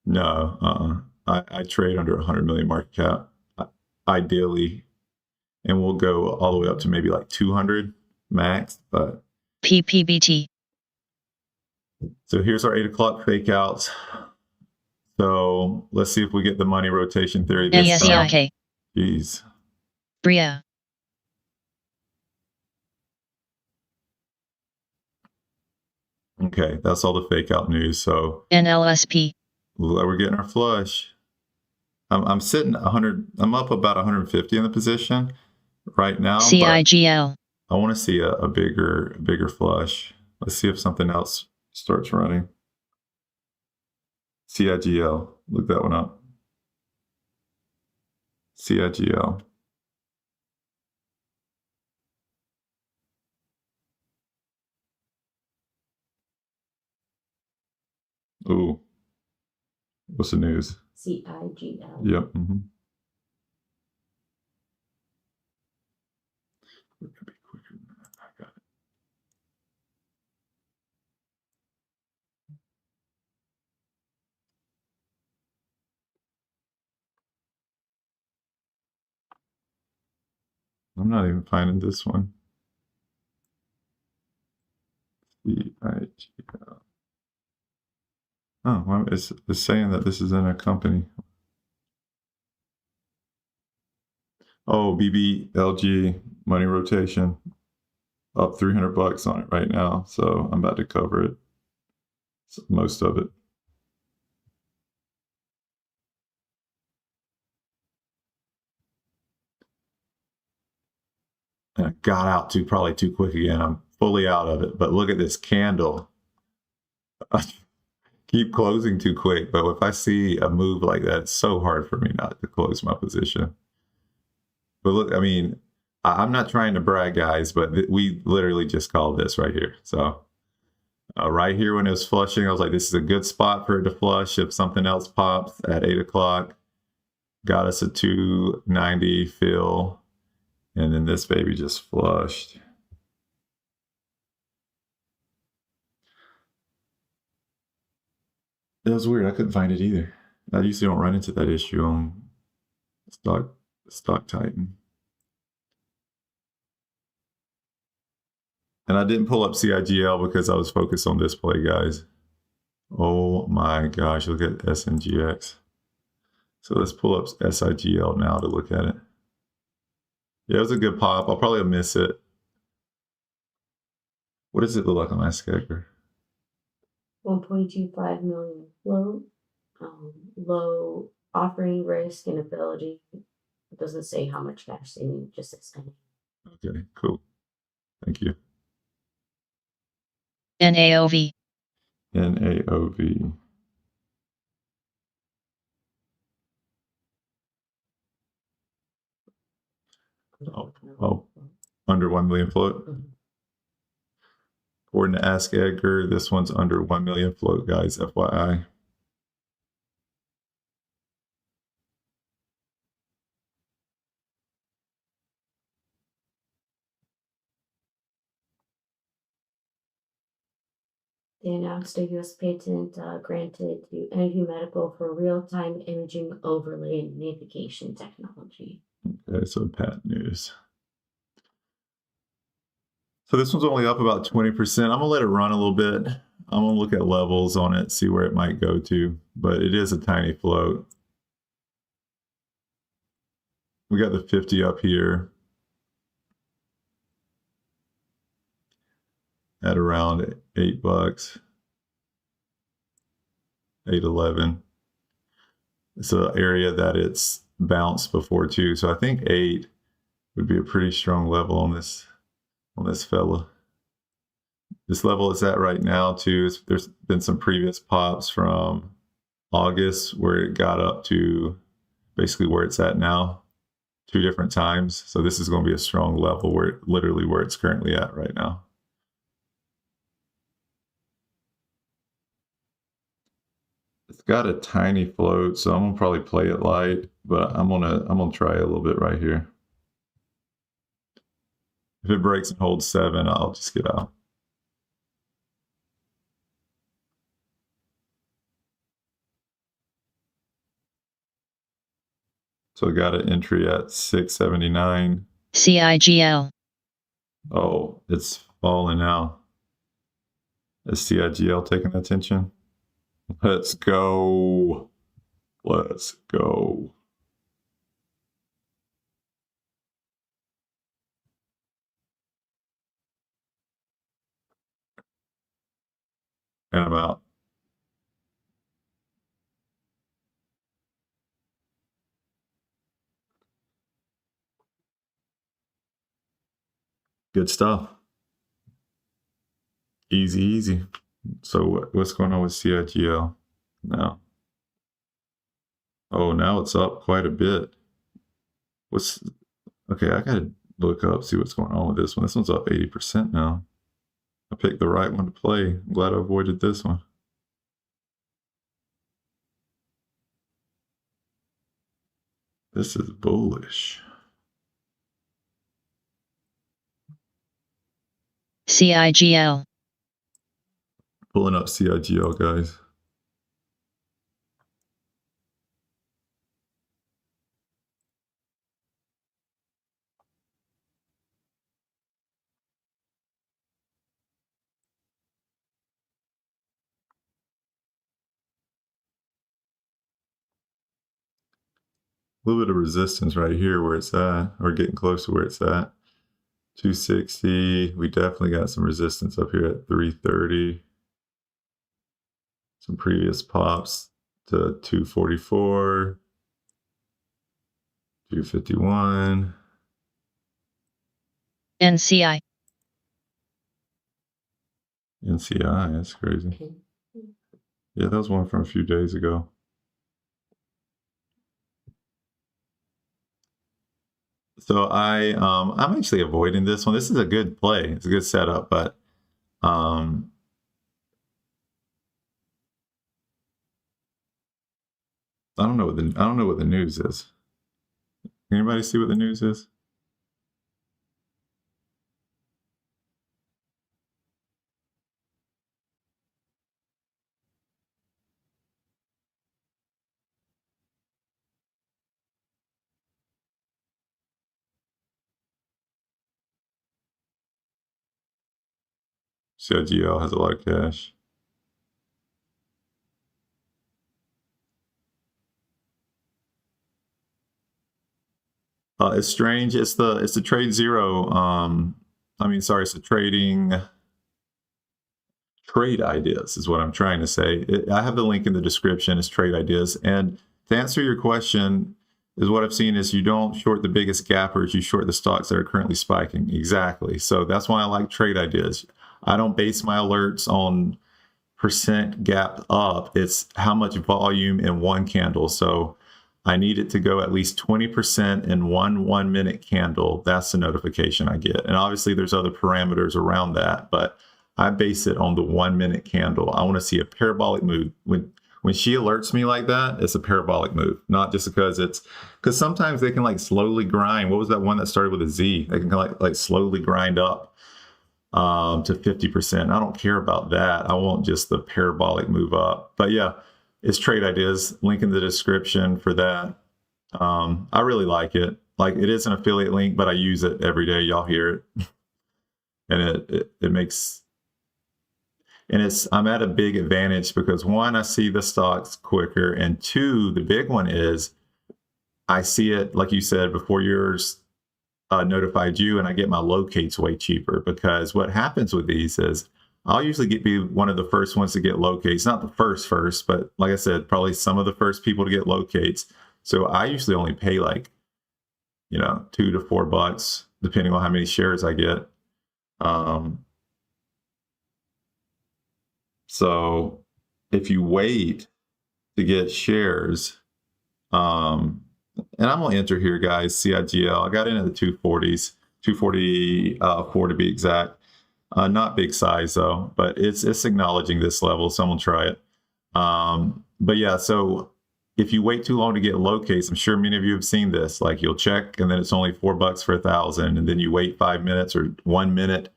No, I trade under 100 million market cap, ideally, and we'll go all the way up to maybe like 200 max, but PPBT. So here's our 8 o'clock fake outs. So let's see if we get the money rotation theory this time. ASEIK. Jeez. Bria. Okay, that's all the fake out news. So NLSP. we're getting our flush. I'm sitting 100. I'm up about 150 in the position right now. CIGL. I want to see a bigger flush. Let's see if something else starts running. CIGL. Look that one up. CIGL. Ooh. What's the news? CIGL. Yep. Mm-hmm. We're gonna be quicker than that. I got it. I'm not even finding this one. CIGL. Oh, well, it's saying that this is in a company. Oh, BBLG money rotation. Up $300 on it right now. So I'm about to cover it. Most of it. And I got out probably too quick again. I'm fully out of it. But look at this candle. I keep closing too quick. But if I see a move like that, it's so hard for me not to close my position. But look, I mean, I'm not trying to brag, guys, but we literally just called this right here. So right here when it was flushing, I was like, this is a good spot for it to flush. If something else pops at 8 o'clock, got us a 290 fill. And then this baby just flushed. That was weird. I couldn't find it either. I usually don't run into that issue on Stock Titan. And I didn't pull up CIGL because I was focused on this play, guys. Oh my gosh, look at SNGX. So let's pull up SIGL now to look at it. Yeah, it was a good pop. I'll probably miss it. What does it look like on AskEdgar? 1.25 million float. Low offering risk and ability. It doesn't say how much cash they need, just says any. Okay, cool. Thank you. NAOV. NAOV. Oh, under 1 million float. Mhm. According to AskEdgar, this one's under 1 million float, guys, FYI. They announced a U.S. patent granted to Energy Medical for real-time imaging overlay and navigation technology. Okay, so patent news. So this one's only up about 20%. I'm gonna let it run a little bit. I'm gonna look at levels on it, see where it might go to, but it is a tiny float. We got the 50 up here at around $8, 8.11. It's an area that it's bounced before too, so I think 8 would be a pretty strong level on this fella. This level it's at right now too. There's been some previous pops from August where it got up to basically where it's at now 2 different times. So this is going to be a strong level where literally where it's currently at right now. It's got a tiny float, so I'm gonna probably play it light, but I'm gonna try a little bit right here. If it breaks and holds 7, I'll just get out. So I got an entry at 679. CIGL. Oh, it's falling now. Is CIGL taking attention? Let's go. Let's go. And I'm out. Good stuff. Easy, easy. So what's going on with CIGL now? Oh, now it's up quite a bit. Okay, I gotta look up, see what's going on with this one. This one's up 80% now. I picked the right one to play. I'm glad I avoided this one. This is bullish. CIGL. Pulling up CIGL, guys. A little bit of resistance right here where it's at, or getting close to where it's at. 260. We definitely got some resistance up here at 330. Some previous pops to 244, 251. NCI. NCI, that's crazy. Yeah, that was one from a few days ago. So I'm actually avoiding this one. This is a good play. It's a good setup, but I don't know what the news is. Anybody see what the news is? CIGL has a lot of cash. It's strange. It's the TradeZero. It's the trade ideas is what I'm trying to say. I have the link in the description. It's trade ideas. And to answer your question, is what I've seen is you don't short the biggest gappers, you short the stocks that are currently spiking. Exactly. So that's why I like trade ideas. I don't base my alerts on percent gap up. It's how much volume in one candle. So I need it to go at least 20% in one 1 minute candle. That's the notification I get. And obviously there's other parameters around that, but I base it on the 1 minute candle. I want to see a parabolic move. When she alerts me like that, it's a parabolic move, not just because sometimes they can like slowly grind. What was that one that started with a Z? They can like slowly grind up to 50%. I don't care about that. I want just the parabolic move up. But yeah, it's trade ideas. Link in the description for that. I really like it. Like it is an affiliate link, but I use it every day. Y'all hear it, and it makes. And I'm at a big advantage because one, I see the stocks quicker, and two, the big one is I see it, like you said, before yours notified you, and I get my locates way cheaper because what happens with these is I'll usually be one of the first ones to get locates, not the first, but like I said, probably some of the first people to get locates. So I usually only pay like, $2 to $4, depending on how many shares I get. So if you wait to get shares, and I'm gonna enter here, guys, CIGL. I got in at the 240s, 244 to be exact. Not big size though, but it's acknowledging this level, so I'm gonna try it. But yeah, so if you wait too long to get locates, I'm sure many of you have seen this. Like you'll check, and then it's only $4 for 1,000, and then you wait 5 minutes or 1 minute,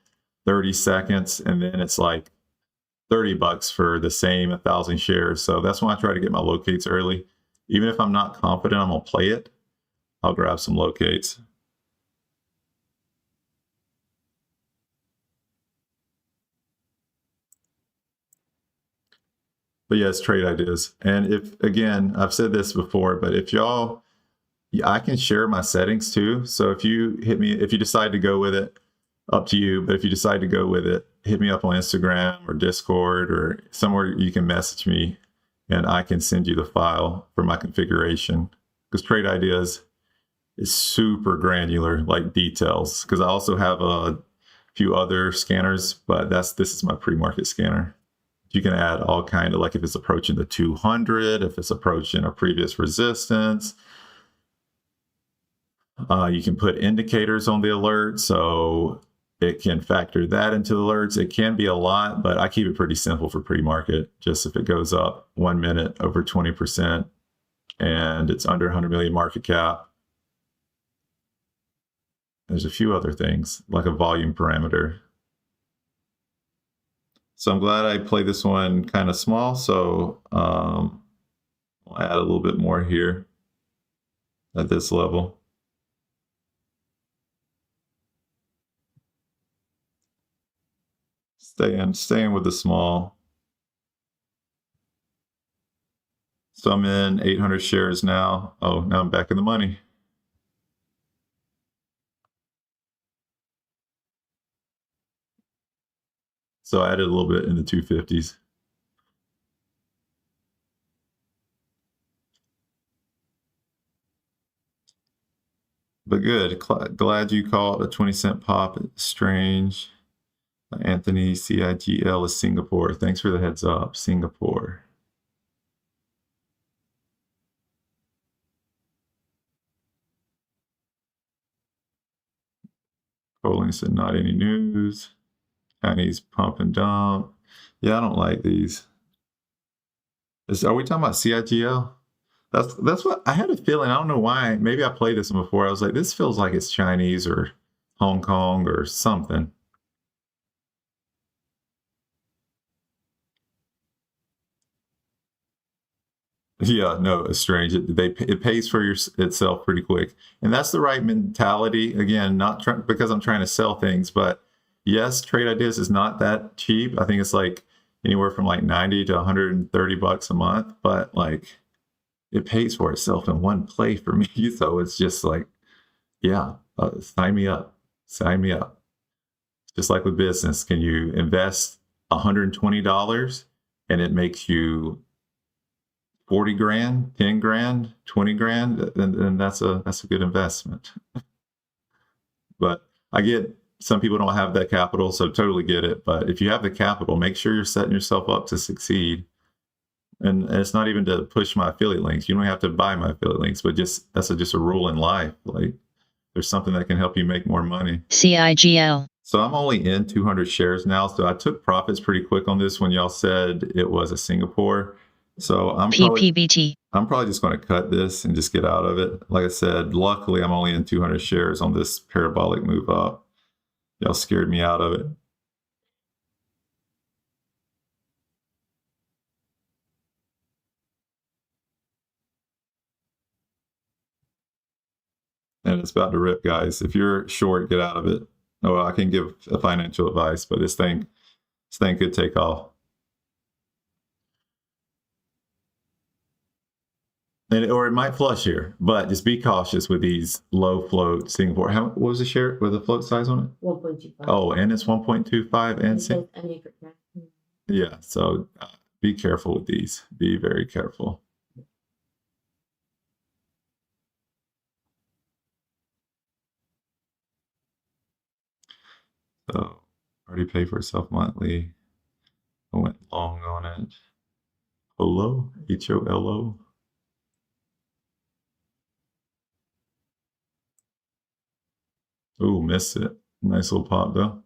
30 seconds, and then it's like $30 for the same 1,000 shares. So that's why I try to get my locates early. Even if I'm not confident I'm gonna play it, I'll grab some locates. But yes, trade ideas. And if, again, I've said this before, but if y'all, I can share my settings too. So if you hit me, if you decide to go with it, up to you. But if you decide to go with it, hit me up on Instagram or Discord or somewhere you can message me and I can send you the file for my configuration. Because trade ideas is super granular, like details. Because I also have a few other scanners, but this is my pre-market scanner. You can add all kind of, like if it's approaching the 200, if it's approaching a previous resistance. You can put indicators on the alert, so it can factor that into the alerts. It can be a lot, but I keep it pretty simple for pre-market. Just if it goes up 1 minute over 20% and it's under 100 million market cap. There's a few other things, like a volume parameter. So I'm glad I played this one kind of small. So I'll add a little bit more here at this level. Staying with the small. So I'm in 800 shares now. Oh, now I'm back in the money. So I added a little bit in the 250s. But good. Glad you called a 20-cent pop. Strange. Anthony, CIGL is Singapore. Thanks for the heads up. Singapore. Colin said, not any news. Chinese pump and dump. Yeah, I don't like these. Are we talking about CIGL? That's what I had a feeling. I don't know why. Maybe I played this one before. I was like, this feels like it's Chinese or Hong Kong or something. Yeah, no, it's strange. It pays for itself pretty quick, and that's the right mentality. Again, not because I'm trying to sell things, but yes, trade ideas is not that cheap. I think it's like anywhere from like 90 to 130 bucks a month, but like it pays for itself in one play for me. So it's just like, yeah, sign me up, sign me up. Just like with business, can you invest $120 and it makes you 40 grand, 10 grand, 20 grand, then that's a good investment. But I get some people don't have that capital, so totally get it. But if you have the capital, make sure you're setting yourself up to succeed. And it's not even to push my affiliate links. You don't have to buy my affiliate links, but that's just a rule in life. Like there's something that can help you make more money. CIGL. So I'm only in 200 shares now. So I took profits pretty quick on this when y'all said it was a Singapore. So I'm PPBT. I'm probably just going to cut this and just get out of it. Like I said, luckily I'm only in 200 shares on this parabolic move up. Y'all scared me out of it. And it's about to rip, guys. If you're short, get out of it. Oh, I can give a financial advice, but this thing could take off. Or it might flush here, but just be cautious with these low float Singapore. What was the share with the float size on it? 1.25. Oh, and it's 1.25 and yeah. So be careful with these. Be very careful. So already pay for itself monthly. I went long on it. HOLO, HOLO. Oh, missed it. Nice little pop though.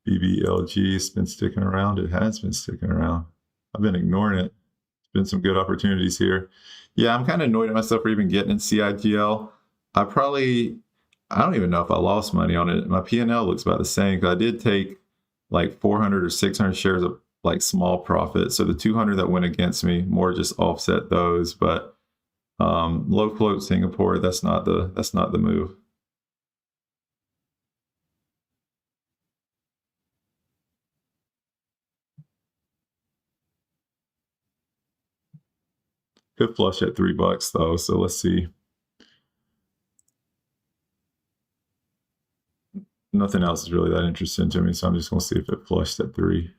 BBLG has been sticking around. It has been sticking around. I've been ignoring it. There's been some good opportunities here. Yeah, I'm kind of annoyed at myself for even getting in CIGL. I don't even know if I lost money on it. My P&L looks about the same because I did take like 400 or 600 shares of like small profit. So the 200 that went against me more just offset those. But low float Singapore, that's not the move. It flushed at $3 though, so let's see. Nothing else is really that interesting to me, so I'm just going to see if it flushed at 3.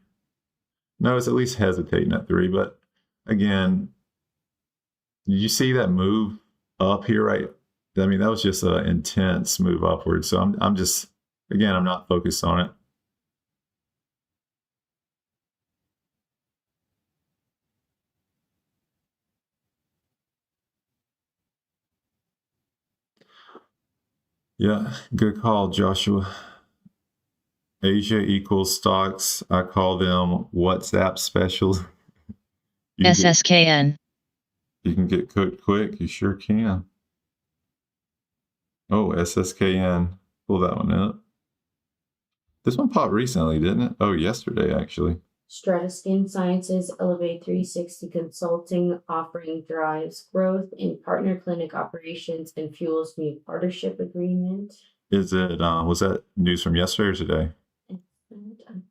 No, it's at least hesitating at 3, but again, did you see that move up here, right? I mean, that was just an intense move upward. So I'm just, again, I'm not focused on it. Yeah, good call, Joshua. Asia equals stocks. I call them WhatsApp specials. SSKN. You can get cooked quick. You sure can. Oh, SSKN. Pull that one up. This one popped recently, didn't it? Oh, yesterday, actually. Strataskin Sciences Elevate 360 Consulting offering drives growth in partner clinic operations and fuels new partnership agreement. Is it, was that news from yesterday or today? I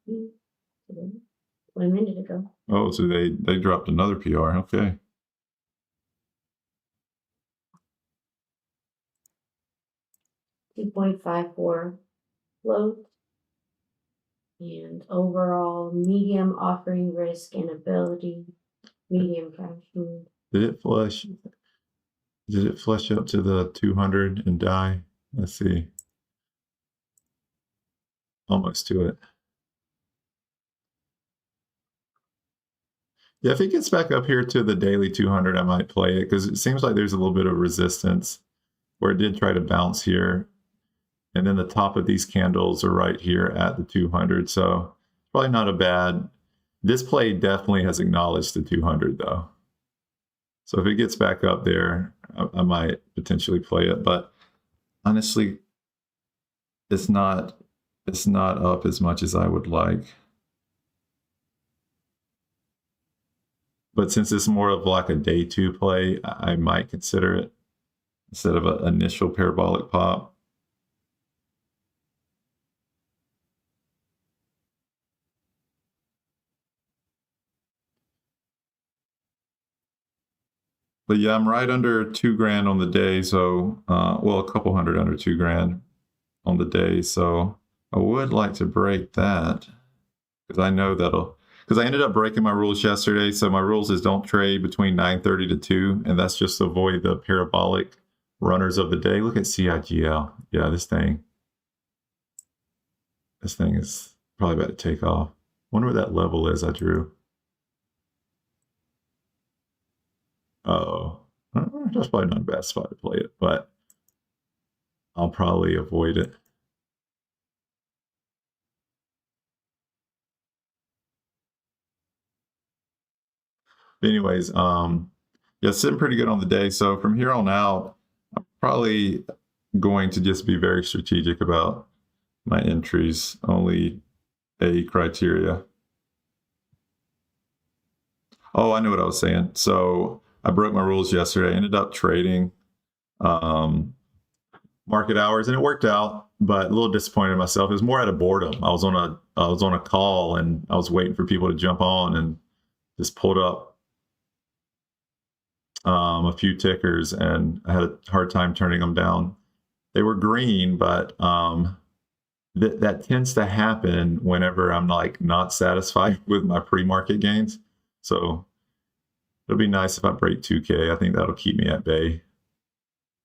think today, 1 minute ago. Oh, so they dropped another PR. Okay. $2.54 float. And overall medium offering risk and ability, medium cash need. Did it flush? Did it flush up to the 200 and die? Let's see. Almost to it. Yeah, if it gets back up here to the daily 200, I might play it because it seems like there's a little bit of resistance where it did try to bounce here. And then the top of these candles are right here at the 200. So probably not a bad. This play definitely has acknowledged the 200 though. So if it gets back up there, I might potentially play it. But honestly, it's not up as much as I would like. But since it's more of like a day 2 play, I might consider it instead of an initial parabolic pop. But yeah, I'm right under $2,000 on the day. So, well, a couple hundred under $2,000 on the day. So I would like to break that because I know because I ended up breaking my rules yesterday. So my rules is don't trade between 9:30 to 2. And that's just to avoid the parabolic runners of the day. Look at CIGL. Yeah, this thing is probably about to take off. Wonder what that level is I drew. Oh, that's probably not the best spot to play it, but I'll probably avoid it. Anyways, yeah, sitting pretty good on the day. So from here on out, I'm probably going to just be very strategic about my entries. Only a criteria. Oh, I knew what I was saying. So I broke my rules yesterday. I ended up trading market hours, and it worked out, but a little disappointed in myself. It was more out of boredom. I was on a call, and I was waiting for people to jump on, and just pulled up a few tickers, and I had a hard time turning them down. They were green, but that tends to happen whenever I'm like not satisfied with my pre-market gains. So it'll be nice if I break 2K. I think that'll keep me at bay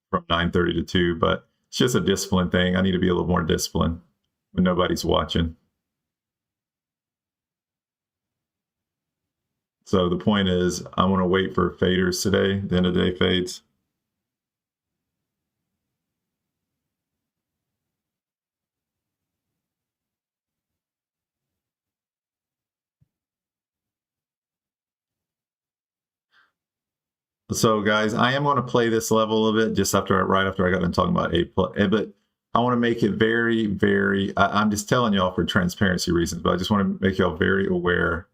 from 9:30 to 2, but it's just a discipline thing. I need to be a little more disciplined when nobody's watching. So the point is, I want to wait for faders today, the end of the day fades. So guys, I am going to play this level a little bit just right after I got done talking about A+, but I want to make it very, very, I'm just telling y'all for transparency reasons, but I just want to make y'all very aware.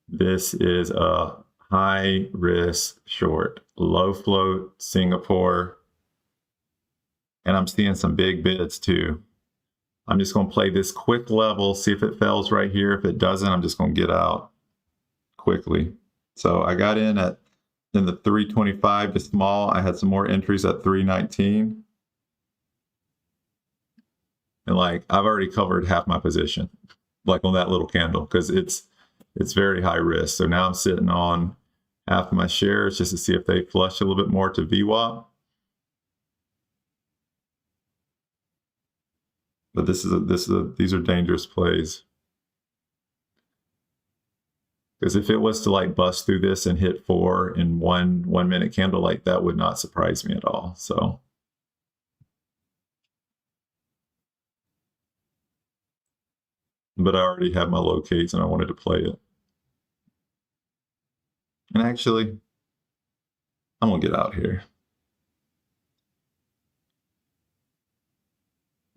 This is a high risk short, low float, Singapore. And I'm seeing some big bids too. I'm just going to play this quick level, see if it fails right here. If it doesn't, I'm just going to get out quickly. So I got in at In the 325 to small, I had some more entries at 319. And like, I've already covered half my position, like on that little candle, because it's very high risk. So now I'm sitting on half of my shares just to see if they flush a little bit more to VWAP. But these are dangerous plays. Because if it was to like bust through this and hit 4 in one minute candle, like that would not surprise me at all. So but I already had my locates and I wanted to play it. And actually, I'm gonna get out here.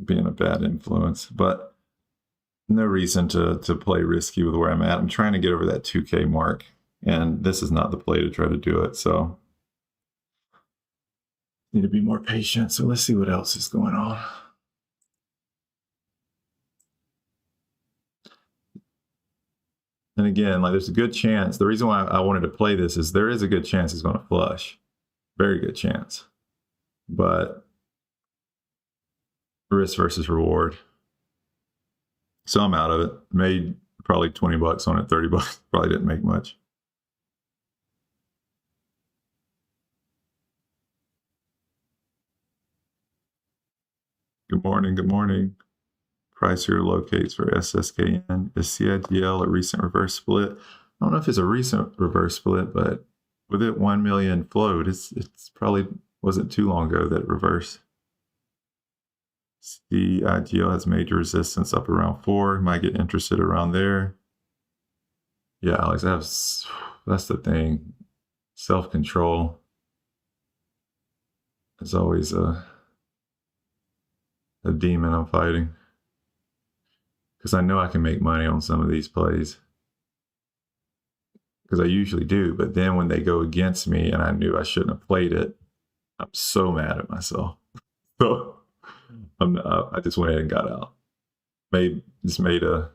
Being a bad influence, but no reason to play risky with where I'm at. I'm trying to get over that 2K mark, and this is not the play to try to do it. So need to be more patient. So let's see what else is going on. And again, like there's a good chance. The reason why I wanted to play this is there is a good chance it's going to flush. Very good chance. But risk versus reward. So I'm out of it. Made probably 20 bucks on it, 30 bucks. Probably didn't make much. Good morning, good morning. Price here locates for SSKN. Is CIDL a recent reverse split? I don't know if it's a recent reverse split, but with it 1 million float, it's probably wasn't too long ago that it reversed. CIDL has major resistance up around 4. Might get interested around there. Yeah, Alex, that's the thing. Self-control is always a demon I'm fighting. Because I know I can make money on some of these plays. Because I usually do, but then when they go against me and I knew I shouldn't have played it, I'm so mad at myself. So I just went ahead and got out. Just made a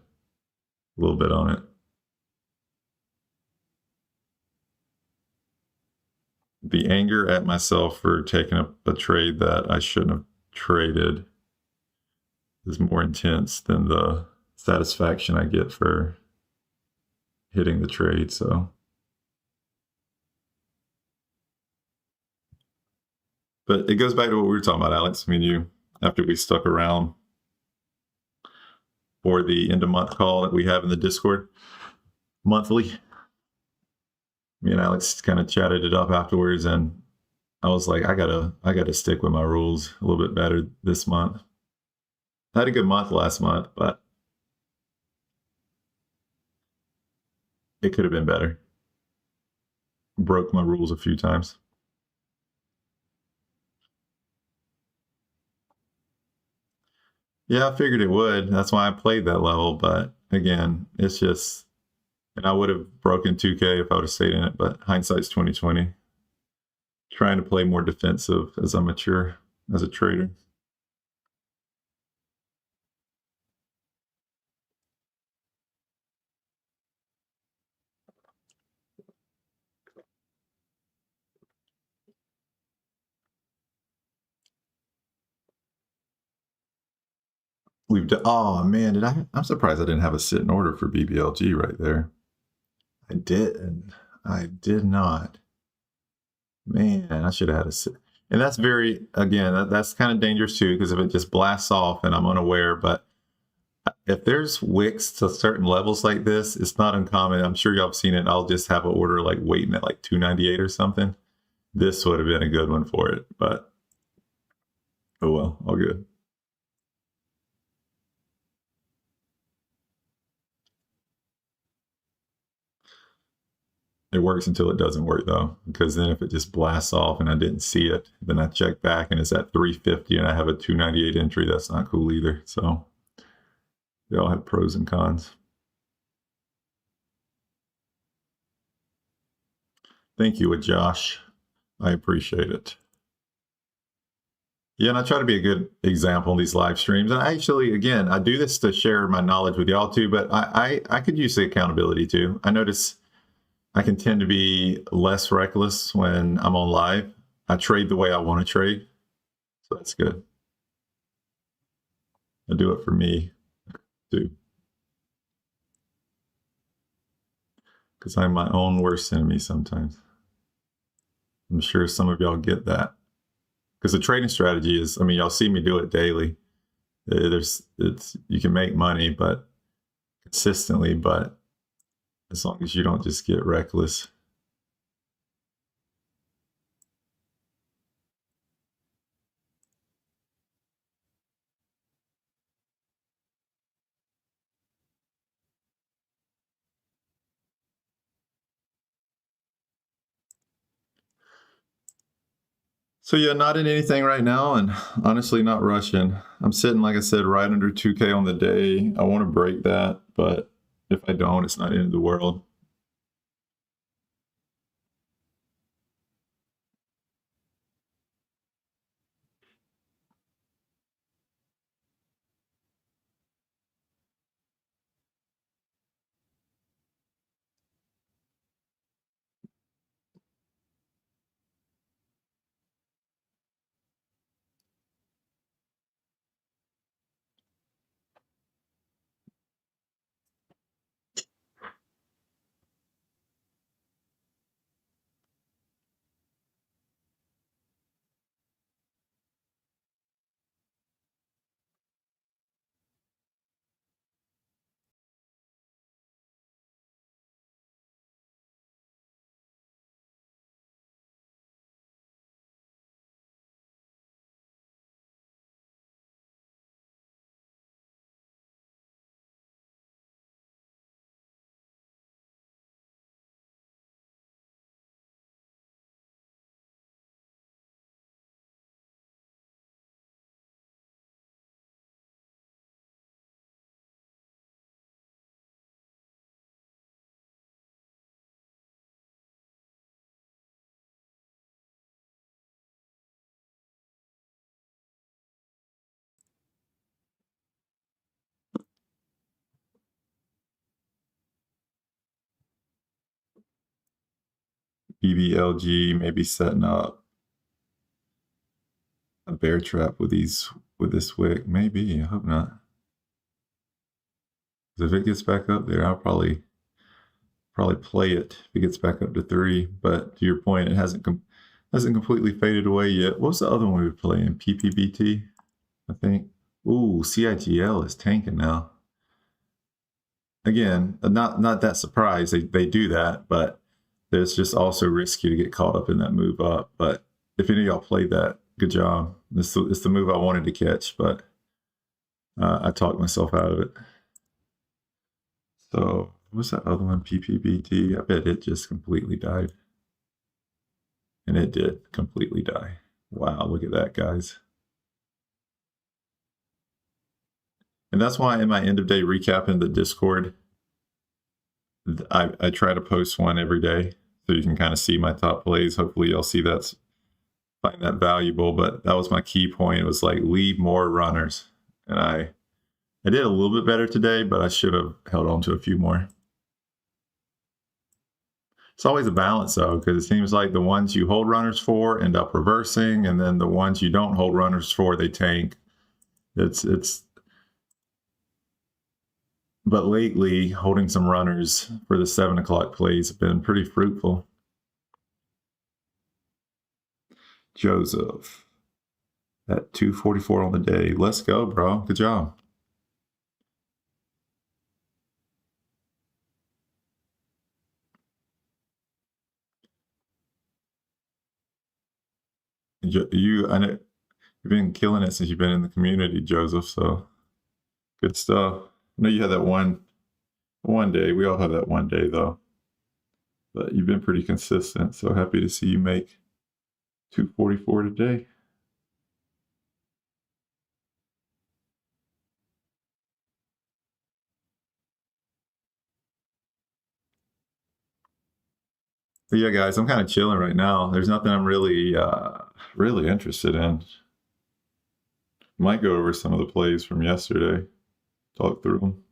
little bit on it. The anger at myself for taking a trade that I shouldn't have traded is more intense than the satisfaction I get for hitting the trade. So, but it goes back to what we were talking about, Alex. I mean, you, after we stuck around for the end of month call that we have in the Discord monthly, me and Alex kind of chatted it up afterwards, and I was like, I gotta stick with my rules a little bit better this month. I had a good month last month, but it could have been better. Broke my rules a few times. Yeah, I figured it would. That's why I played that level. But again, it's just, and I would have broken 2K if I would have stayed in it. But hindsight's 2020. Trying to play more defensive as I mature as a trader. We've done, oh man, I'm surprised I didn't have a sit in order for BBLG right there. I did not. Man, I should have had a sit. And that's very, again, that's kind of dangerous too, because if it just blasts off and I'm unaware, but if there's wicks to certain levels like this, it's not uncommon. I'm sure y'all have seen it. I'll just have an order like waiting at like 298 or something. This would have been a good one for it, but oh well, all good. It works until it doesn't work though, because then if it just blasts off and I didn't see it, then I check back and it's at 350 and I have a 298 entry. That's not cool either. So they all have pros and cons. Thank you, Josh. I appreciate it. Yeah, and I try to be a good example in these live streams. And actually, again, I do this to share my knowledge with y'all too, but I could use the accountability too. I notice I can tend to be less reckless when I'm on live. I trade the way I want to trade, so that's good. I do it for me too, because I'm my own worst enemy sometimes. I'm sure some of y'all get that, because the trading strategy is, I mean, y'all see me do it daily. You can make money, but consistently, but as long as you don't just get reckless. So yeah, not in anything right now, and honestly not rushing. I'm sitting, like I said, right under 2K on the day. I want to break that, but if I don't, it's not the end of the world. BBLG maybe setting up a bear trap with this wick. Maybe, I hope not. If it gets back up there, I'll probably play it if it gets back up to 3. But to your point, it hasn't completely faded away yet. What's the other one we were playing? PPBT, I think. Ooh, CIGL is tanking now. Again, not that surprised they do that, but it's just also risky to get caught up in that move up. But if any of y'all played that, good job. It's the move I wanted to catch, but I talked myself out of it. So what's that other one? PPBT. I bet it just completely died. And it did completely die. Wow, look at that, guys. And that's why in my end of day recap in the Discord, I try to post one every day so you can kind of see my top plays. Hopefully y'all see find that valuable. But that was my key point. It was like, leave more runners. And I did a little bit better today, but I should have held on to a few more. It's always a balance though, because it seems like the ones you hold runners for end up reversing, and then the ones you don't hold runners for, they tank. But lately, holding some runners for the 7 o'clock plays have been pretty fruitful. Joseph at 244 on the day. Let's go, bro. Good job. I know you've been killing it since you've been in the community, Joseph. So good stuff. I know you had that one day. We all have that one day though. But you've been pretty consistent. So happy to see you make 244 today. But yeah, guys, I'm kind of chilling right now. There's nothing I'm really interested in. Might go over some of the plays from yesterday, talk through them.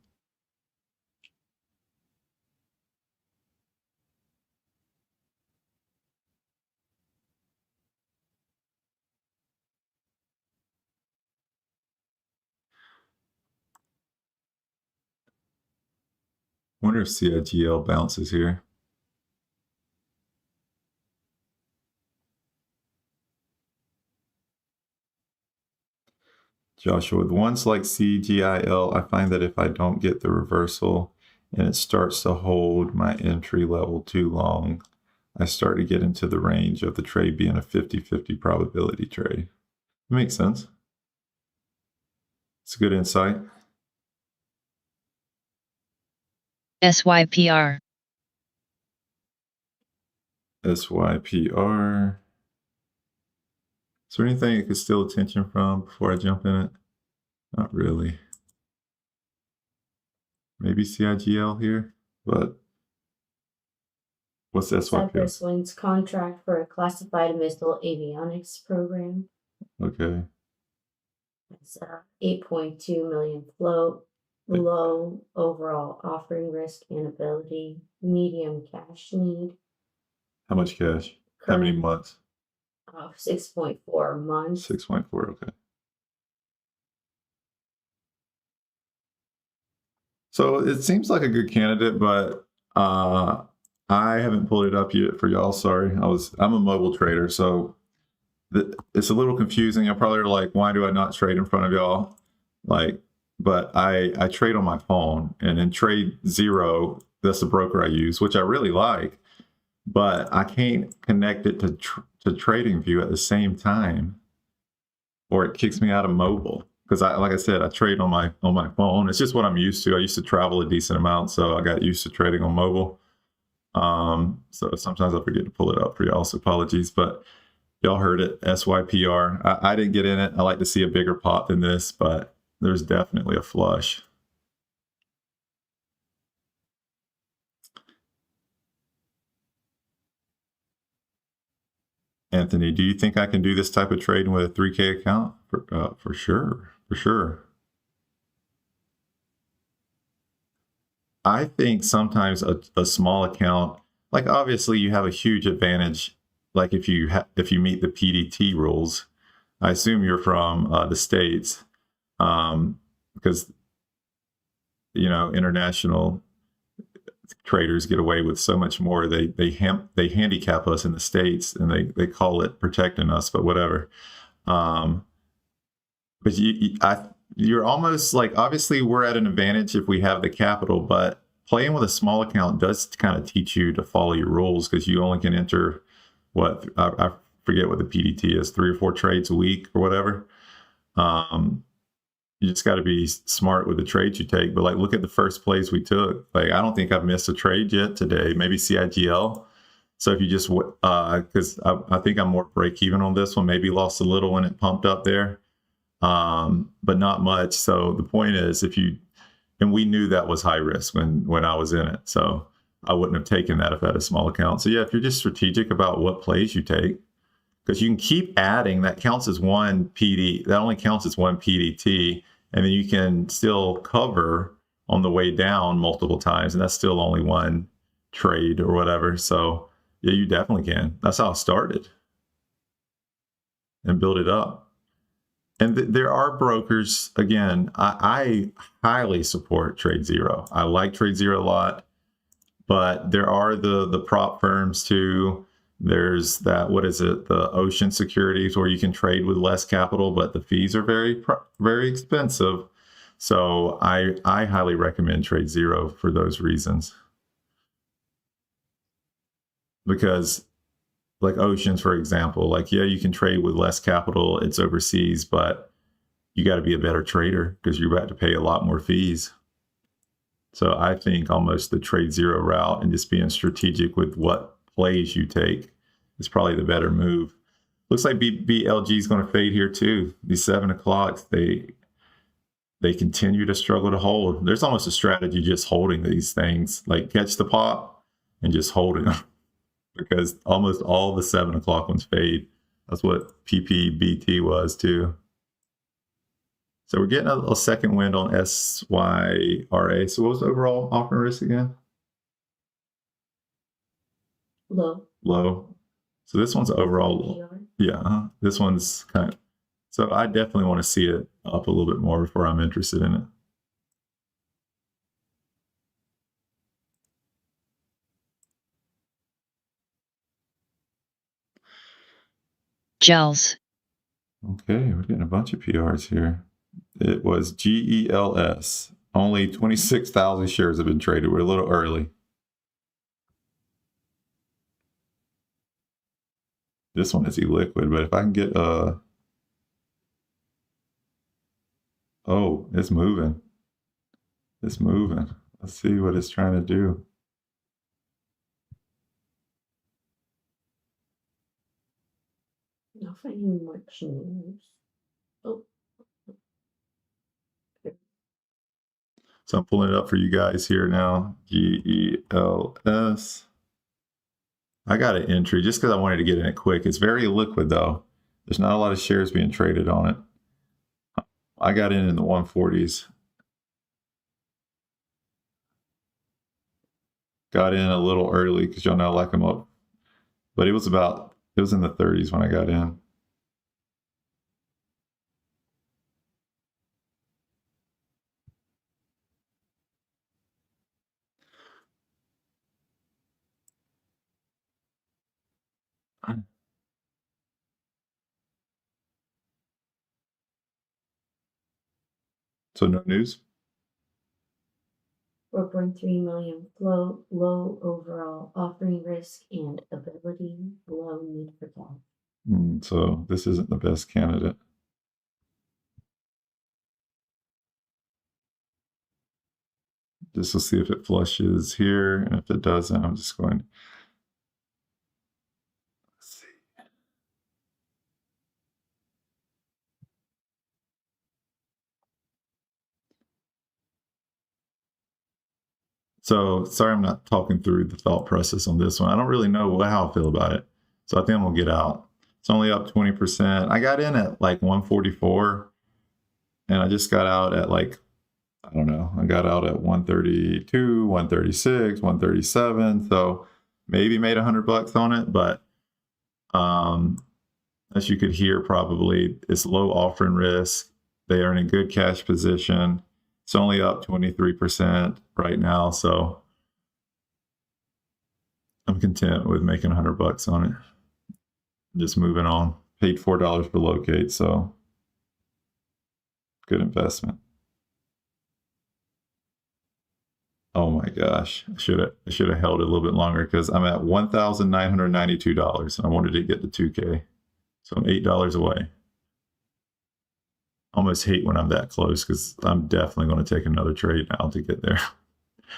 Wonder if CIGL bounces here. Joshua, with ones like CGIL, I find that if I don't get the reversal and it starts to hold my entry level too long, I start to get into the range of the trade being a 50-50 probability trade. Makes sense. It's a good insight. SYPR. SYPR. Is there anything I could steal attention from before I jump in it? Not really. Maybe CIGL here, but what's SYPR? Cypress wins contract for a classified missile avionics program. Okay. It's 8.2 million float, low overall offering risk and ability, medium cash need. How much cash? How many months? 6.4 months. 6.4, okay. So it seems like a good candidate, but I haven't pulled it up yet for y'all. Sorry, I'm a mobile trader, so it's a little confusing. I'm probably like, why do I not trade in front of y'all? Like, but I trade on my phone, and in TradeZero, that's the broker I use, which I really like, but I can't connect it to TradingView at the same time, or it kicks me out of mobile. Because like I said, I trade on my phone. It's just what I'm used to. I used to travel a decent amount, so I got used to trading on mobile. So sometimes I forget to pull it up for y'all, so apologies. But y'all heard it, SYPR. I didn't get in it. I like to see a bigger pot than this, but there's definitely a flush. Anthony, do you think I can do this type of trading with a 3K account? For sure, for sure. I think sometimes a small account, like obviously you have a huge advantage. Like if you meet the PDT rules, I assume you're from the States, because international traders get away with so much more. They handicap us in the States, and they call it protecting us, but whatever. But you're almost like, obviously we're at an advantage if we have the capital, but playing with a small account does kind of teach you to follow your rules, because you only can enter I forget what the PDT is, 3 or 4 trades a week or whatever. You just got to be smart with the trades you take. But like, look at the first plays we took. Like, I don't think I've missed a trade yet today. Maybe CIGL. So if you just because I think I'm more break even on this one. Maybe lost a little when it pumped up there, but not much. So the point is, and we knew that was high risk when I was in it. So I wouldn't have taken that if I had a small account. So yeah, if you're just strategic about what plays you take, because you can keep adding, that counts as one PD. That only counts as one PDT, and then you can still cover on the way down multiple times, and that's still only one trade or whatever. So yeah, you definitely can. That's how I started, and build it up. And there are brokers. Again, I highly support TradeZero. I like TradeZero a lot, but there are the prop firms too. There's that, what is it, the ocean securities, where you can trade with less capital, but the fees are very, very expensive. So I highly recommend TradeZero for those reasons. Because like oceans, for example, like, yeah, you can trade with less capital, it's overseas, but you got to be a better trader because you're about to pay a lot more fees. So I think almost the TradeZero route and just being strategic with what plays you take is probably the better move. Looks like BBLG is going to fade here too. These 7 o'clocks, they continue to struggle to hold. There's almost a strategy just holding these things, like catch the pop and just holding them, because almost all the 7 o'clock ones fade. That's what PPBT was too. So we're getting a second wind on SYRA. So what was the overall offering risk again? Low. So this one's overall, yeah, this one's kind of, so I definitely want to see it up a little bit more before I'm interested in it. Gels. Okay, we're getting a bunch of PRs here. It was GELS. Only 26,000 shares have been traded. We're a little early. This one is illiquid, but if I can get oh, it's moving. It's moving. Let's see what it's trying to do. Not finding much news. Oh, So I'm pulling it up for you guys here now. GELS. I got an entry just because I wanted to get in it quick. It's very liquid though. There's not a lot of shares being traded on it. I got in the 140s. Got in a little early because y'all know I like them up. But it was in the 30s when I got in. So no news? 4.3 million float, low overall offering risk and ability, low need for cash. So this isn't the best candidate. Just to see if it flushes here. And if it doesn't, I'm just going to see. So sorry, I'm not talking through the thought process on this one. I don't really know how I feel about it. So I think I'm gonna get out. It's only up 20%. I got in at like 144 and I just got out at like, I don't know, I got out at 132, 136, 137. So maybe made $100 on it, but as you could hear, probably it's low offering risk. They are in a good cash position. It's only up 23% right now. So I'm content with making $100 on it. Just moving on. Paid $4 for locate, so good investment. Oh my gosh, I should have held it a little bit longer because I'm at $1,992 and I wanted to get to 2K, so I'm $8 away. I almost hate when I'm that close because I'm definitely going to take another trade now to get there.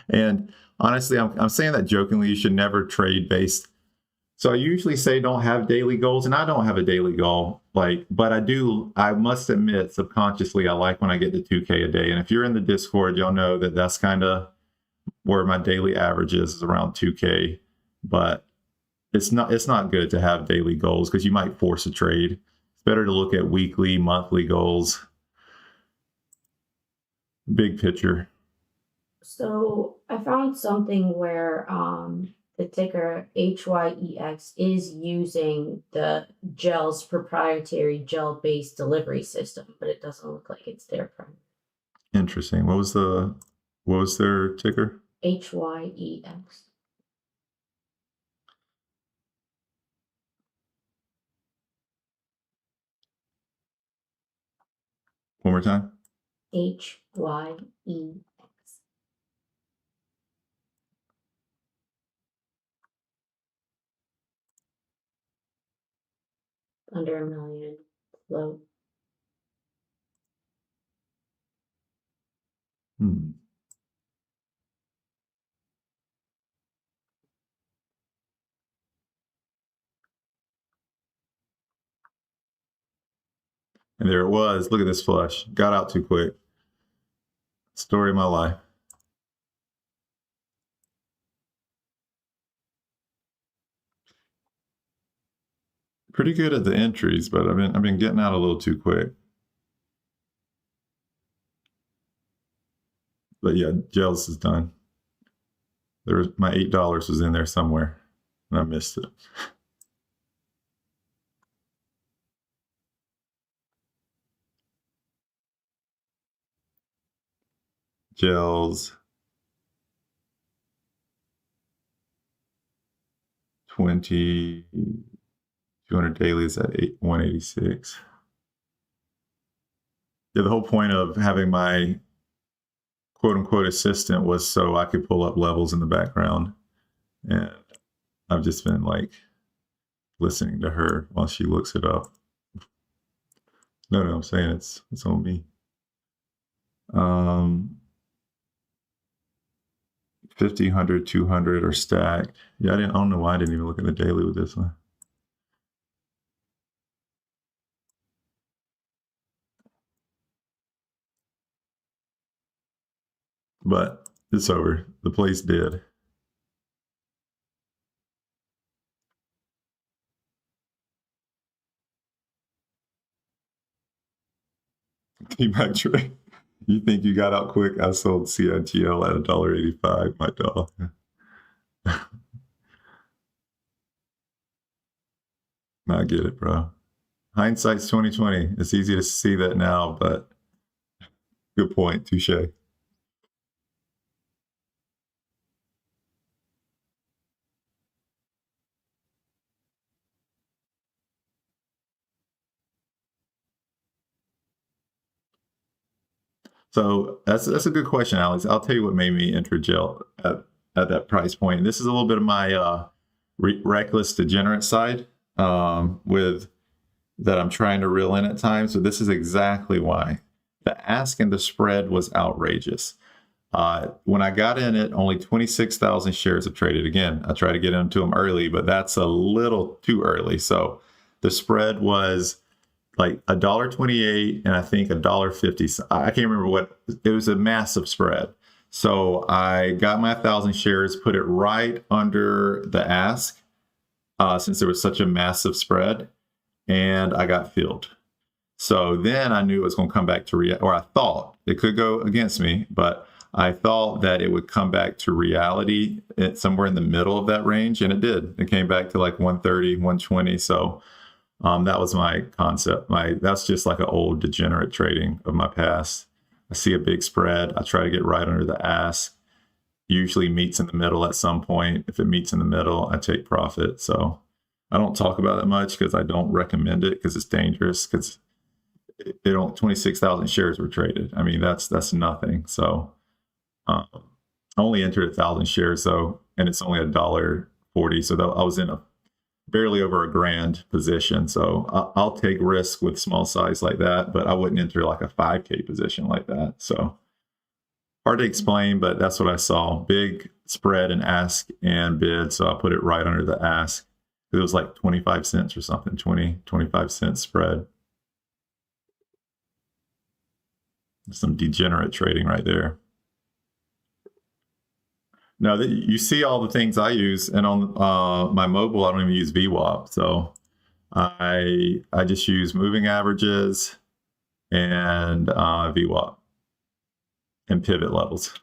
And honestly, I'm saying that jokingly. You should never trade based. So I usually say don't have daily goals, and I don't have a daily goal. But I must admit, subconsciously, I like when I get to 2K a day. And if you're in the Discord, y'all know that that's kind of where my daily average is around 2K. But it's not good to have daily goals because you might force a trade. It's better to look at weekly, monthly goals. Big picture. So I found something where the ticker HYEX is using the gel's proprietary gel-based delivery system, but it doesn't look like it's their primary. Interesting. What was their ticker? HYEX. One more time. HYEX. Under $1 million float. And there it was. Look at this flush. Got out too quick. Story of my life. Pretty good at the entries, but I've been getting out a little too quick. But yeah, Gels is done. My $8 was in there somewhere, and I missed it. Gels 20, 200 daily is at 186. Yeah, the whole point of having my quote unquote assistant was so I could pull up levels in the background. And I've just been like listening to her while she looks it up. No, I'm saying it's on me. 50, 100, 200 are stacked. Yeah, I don't know why I didn't even look at the daily with this one. But it's over. The play's dead. T-Mac trade. You think you got out quick? I sold CIGL at $1.85, my dog. I get it, bro. Hindsight's 2020. It's easy to see that now, but good point. Touche. So that's a good question, Alex. I'll tell you what made me enter gel at that price point. This is a little bit of my reckless degenerate side with that I'm trying to reel in at times. So this is exactly why. The ask and the spread was outrageous. When I got in it, only 26,000 shares have traded. Again, I try to get into them early, but that's a little too early. So the spread was like $1.28 and I think $1.50. I can't remember what it was. A massive spread. So I got my 1,000 shares, put it right under the ask since there was such a massive spread, and I got filled. So then I knew it was going to come back to or I thought it could go against me, but I thought that it would come back to reality somewhere in the middle of that range, and it did. It came back to like 130, 120. So that was my concept. That's just like an old degenerate trading of my past. I see a big spread. I try to get right under the ask. Usually meets in the middle at some point. If it meets in the middle, I take profit. So I don't talk about it much because I don't recommend it because it's dangerous. Because 26,000 shares were traded. I mean, that's nothing. So I only entered 1,000 shares though, and it's only $1.40. So I was in a barely over $1,000 position. So I'll take risk with small size like that, but I wouldn't enter like a 5K position like that. So hard to explain, but that's what I saw. Big spread in ask and bid. So I put it right under the ask. It was like 25 cents or something, 25 cents spread. Some degenerate trading right there. Now, you see all the things I use, and on my mobile, I don't even use VWAP. So I just use moving averages and VWAP and pivot levels.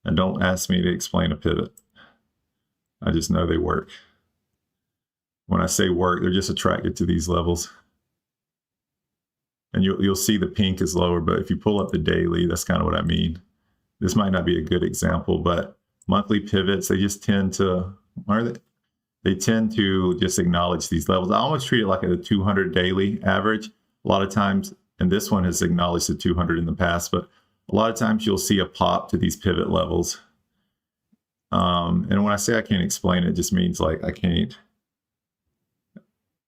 And don't ask me to explain a pivot. I just know they work. When I say work, they're just attracted to these levels. And you'll see the pink is lower, but if you pull up the daily, that's kind of what I mean. This might not be a good example, but monthly pivots, they just tend to, they tend to just acknowledge these levels. I almost treat it like a 200 daily average. A lot of times, and this one has acknowledged the 200 in the past, but a lot of times you'll see a pop to these pivot levels. And when I say I can't explain it, it just means like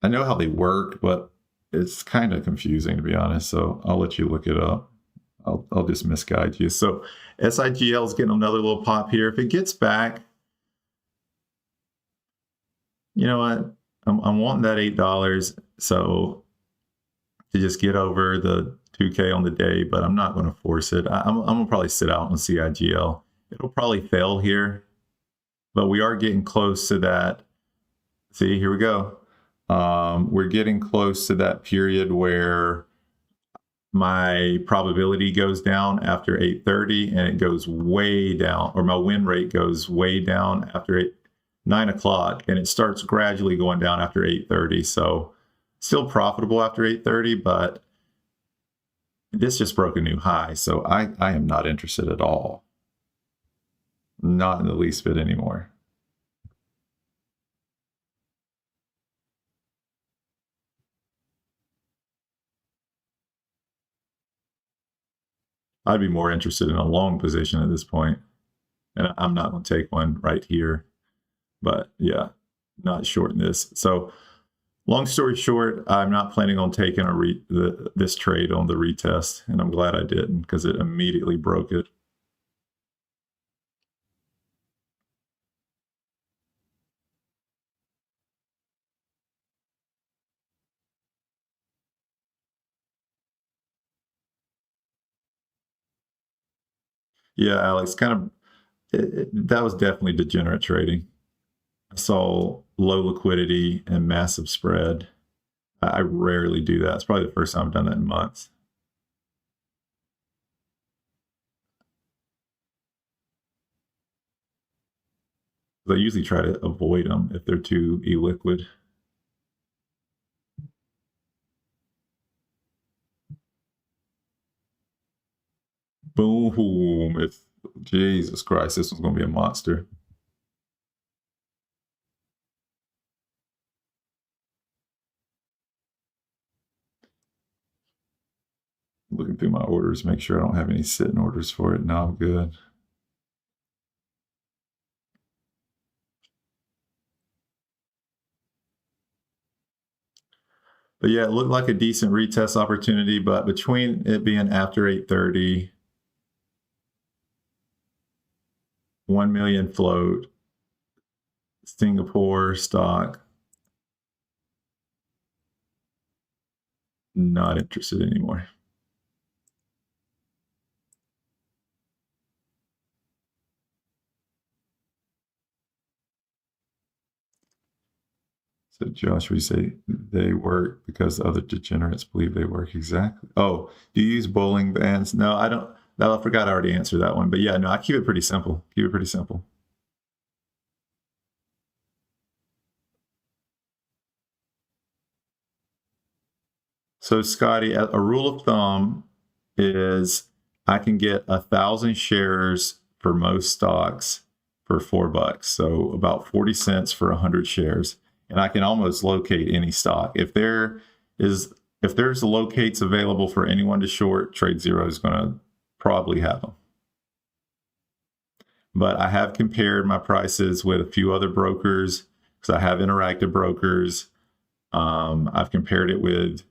I know how they work, but it's kind of confusing to be honest. So I'll let you look it up. I'll just misguide you. So SIGL is getting another little pop here. If it gets back, you know what? I'm wanting that $8. So to just get over the 2K on the day, but I'm not going to force it. I'm going to probably sit out on CIGL. It'll probably fail here, but we are getting close to that. See, here we go. We're getting close to that period where my probability goes down after 8:30 and it goes way down, or my win rate goes way down after 9 o'clock, and it starts gradually going down after 8:30. So still profitable after 8:30, but this just broke a new high. So I am not interested at all. Not in the least bit anymore. I'd be more interested in a long position at this point. And I'm not going to take one right here. But yeah, not shorting this. So long story short, I'm not planning on taking this trade on the retest. And I'm glad I didn't because it immediately broke it. Yeah, Alex, that was definitely degenerate trading. I saw low liquidity and massive spread. I rarely do that. It's probably the first time I've done that in months. I usually try to avoid them if they're too illiquid. Boom. Jesus Christ, this one's going to be a monster. Looking through my orders, make sure I don't have any sitting orders for it. No, I'm good. But yeah, it looked like a decent retest opportunity, but between it being after 8:30, 1 million float, Singapore stock, not interested anymore. So Josh, we say they work because other degenerates believe they work exactly. Oh, do you use bowling bands? No, I don't. No, I forgot I already answered that one. But yeah, no, I keep it pretty simple. Keep it pretty simple. So Scotty, a rule of thumb is I can get 1,000 shares for most stocks for $4. So about 40 cents for 100 shares. And I can almost locate any stock. If there's locates available for anyone to short, TradeZero is going to probably have them. But I have compared my prices with a few other brokers because I have interactive brokers. I've compared it with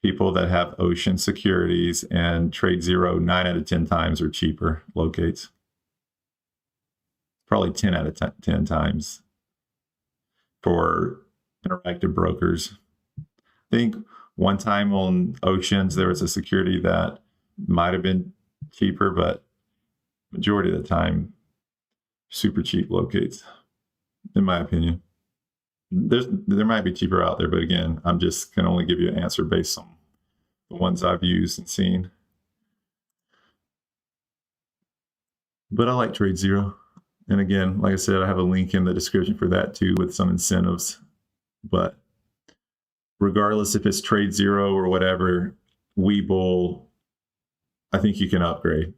people that have ocean securities, and TradeZero 9 out of 10 times are cheaper locates. Probably 10 out of 10 times for interactive brokers. I think one time on oceans, there was a security that might have been cheaper, but majority of the time, super cheap locates, in my opinion. There might be cheaper out there, but again, I'm just can only give you an answer based on the ones I've used and seen. But I like TradeZero. And again, like I said, I have a link in the description for that too with some incentives. But regardless if it's TradeZero or whatever, Webull, I think you can upgrade.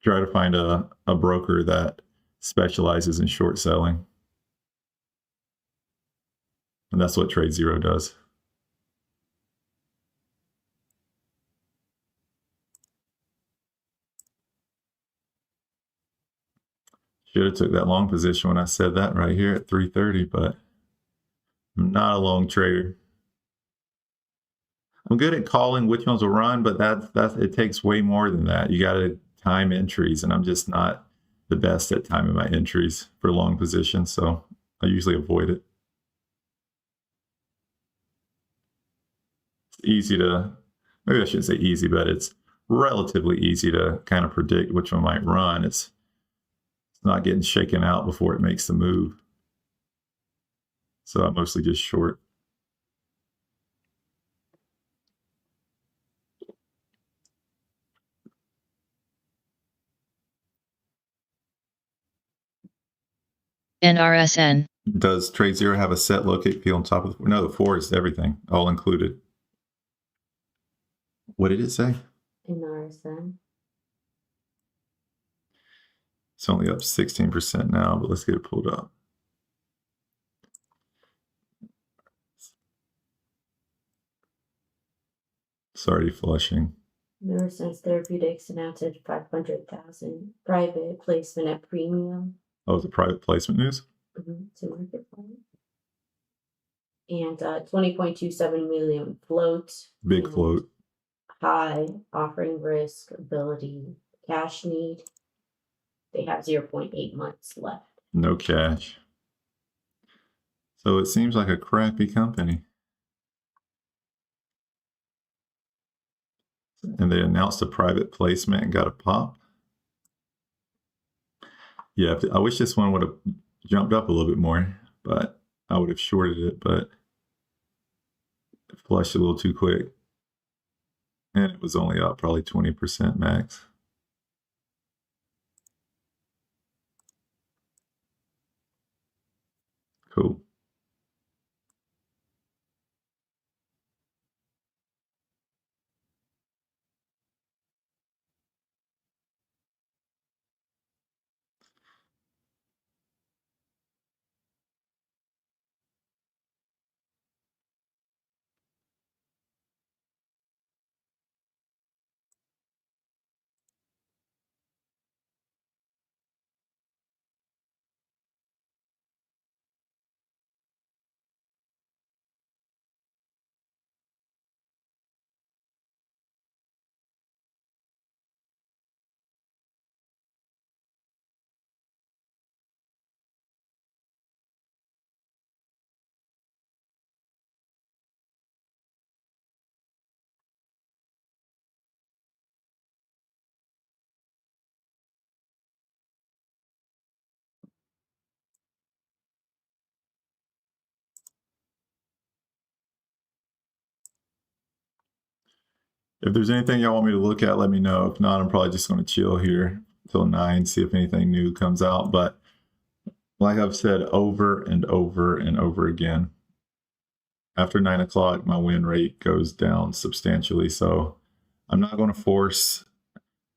Try to find a broker that specializes in short selling. And that's what TradeZero does. Should have took that long position when I said that right here at 3:30, but I'm not a long trader. I'm good at calling which ones will run, but it takes way more than that. You got to time entries, and I'm just not the best at timing my entries for long positions, so I usually avoid it. It's easy to, maybe I shouldn't say easy, but it's relatively easy to kind of predict which one might run. It's not getting shaken out before it makes the move. So I mostly just short. NRSN. Does TradeZero have a set locate fee on top of the? No, the 4 is everything, all included. What did it say? NRSN. It's only up 16% now, but let's get it pulled up. It's already flushing. Neuroscience Therapeutics announced a 500,000 private placement at premium. Oh, the private placement news? To market value. And 20.27 million float. Big float. High offering risk, ability, cash need. They have 0.8 months left. No cash. So it seems like a crappy company. And they announced a private placement and got a pop. Yeah, I wish this one would have jumped up a little bit more, but I would have shorted it, but it flushed a little too quick. And it was only up probably 20% max. Cool. If there's anything y'all want me to look at, let me know. If not, I'm probably just going to chill here till 9, see if anything new comes out. But like I've said over and over and over again, after 9 o'clock, my win rate goes down substantially. So I'm not going to force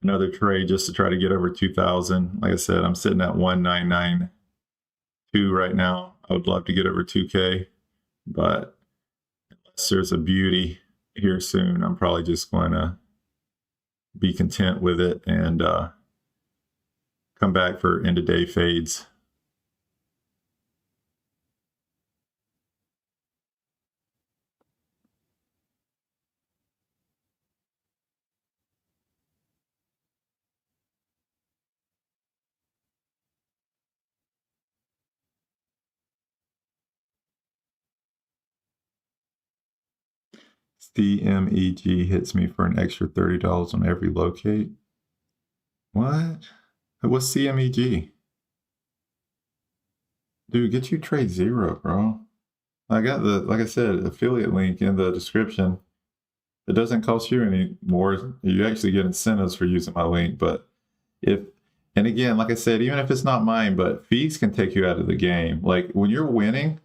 another trade just to try to get over 2,000. Like I said, I'm sitting at 1992 right now. I would love to get over 2K, but unless there's a beauty here soon, I'm probably just going to be content with it and come back for end of day fades. CMEG hits me for an extra $30 on every locate. What? What's CMEG? Dude, get you TradeZero, bro. I got the, like I said, affiliate link in the description. It doesn't cost you any more. You actually get incentives for using my link. But and again, like I said, even if it's not mine, but fees can take you out of the game. Like when you're winning,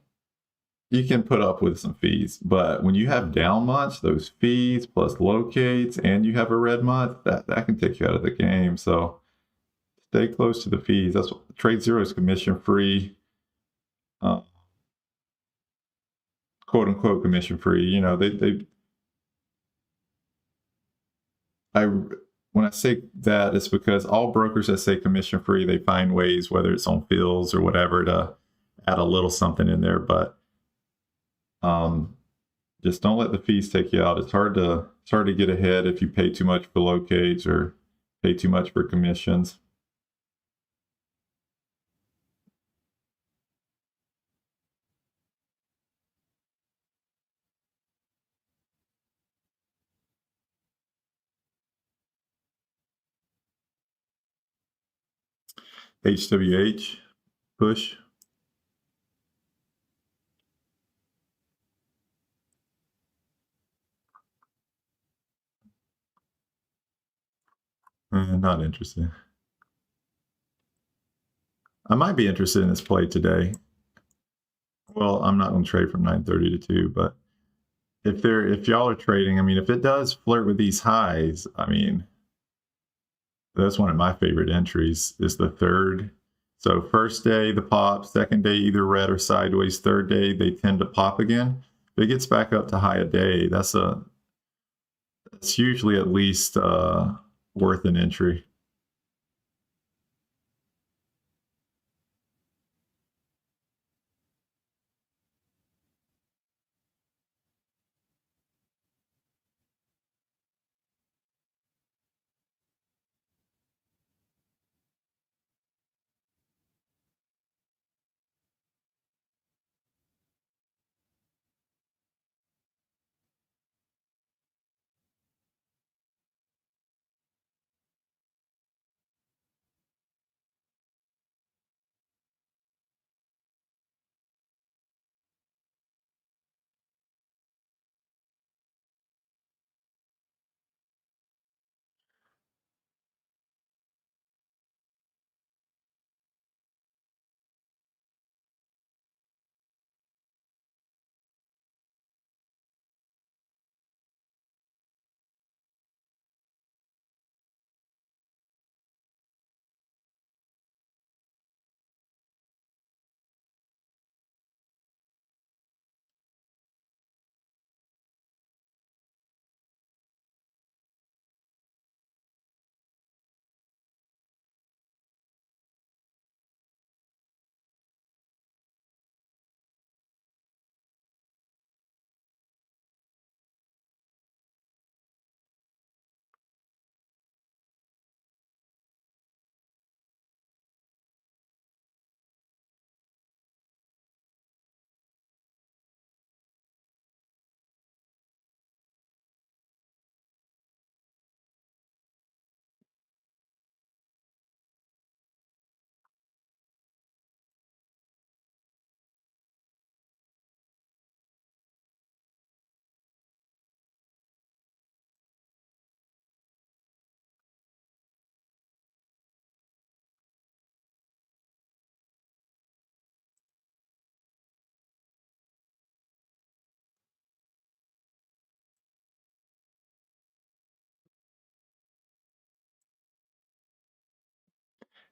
you can put up with some fees. But when you have down months, those fees plus locates, and you have a red month, that can take you out of the game. So stay close to the fees. That's what TradeZero is commission free. Quote unquote commission free. You know, when I say that, it's because all brokers that say commission free, they find ways, whether it's on fills or whatever, to add a little something in there. But just don't let the fees take you out. It's hard to get ahead if you pay too much for locates or pay too much for commissions. HWH push. Not interested. I might be interested in this play today. Well, I'm not going to trade from 9:30 to 2, but if y'all are trading, I mean, if it does flirt with these highs, I mean, that's one of my favorite entries is the third. So first day, the pop, second day, either red or sideways, third day, they tend to pop again. If it gets back up to high a day, that's it's usually at least worth an entry.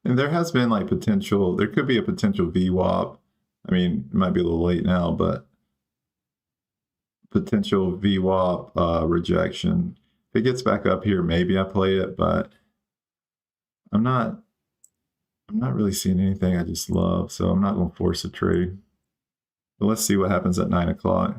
And there has been like potential, there could be a potential VWAP. I mean, it might be a little late now, but potential VWAP rejection. If it gets back up here, maybe I play it, but I'm not really seeing anything I just love, so I'm not going to force a trade. But let's see what happens at 9 o'clock.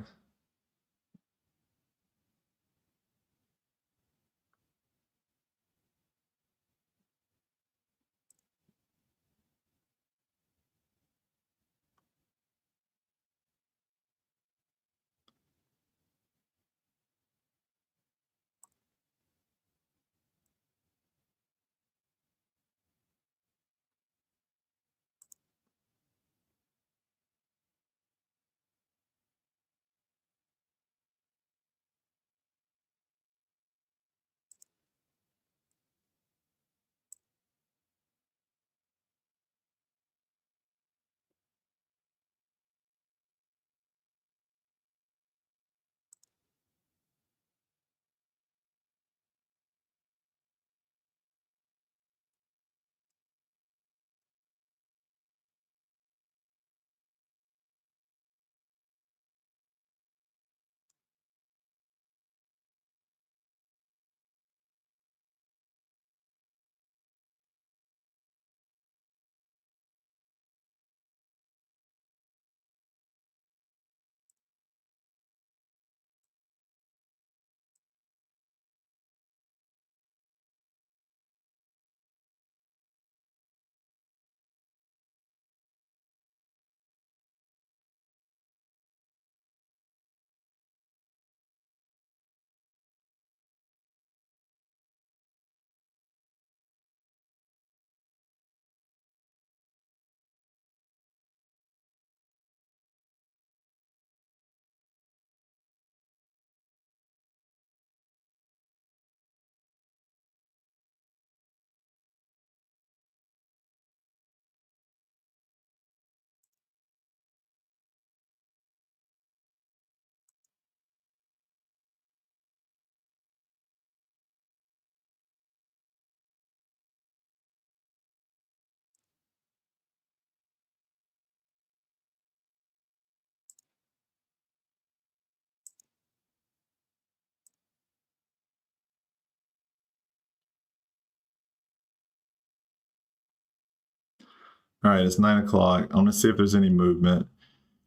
All right, it's 9 o'clock. I want to see if there's any movement.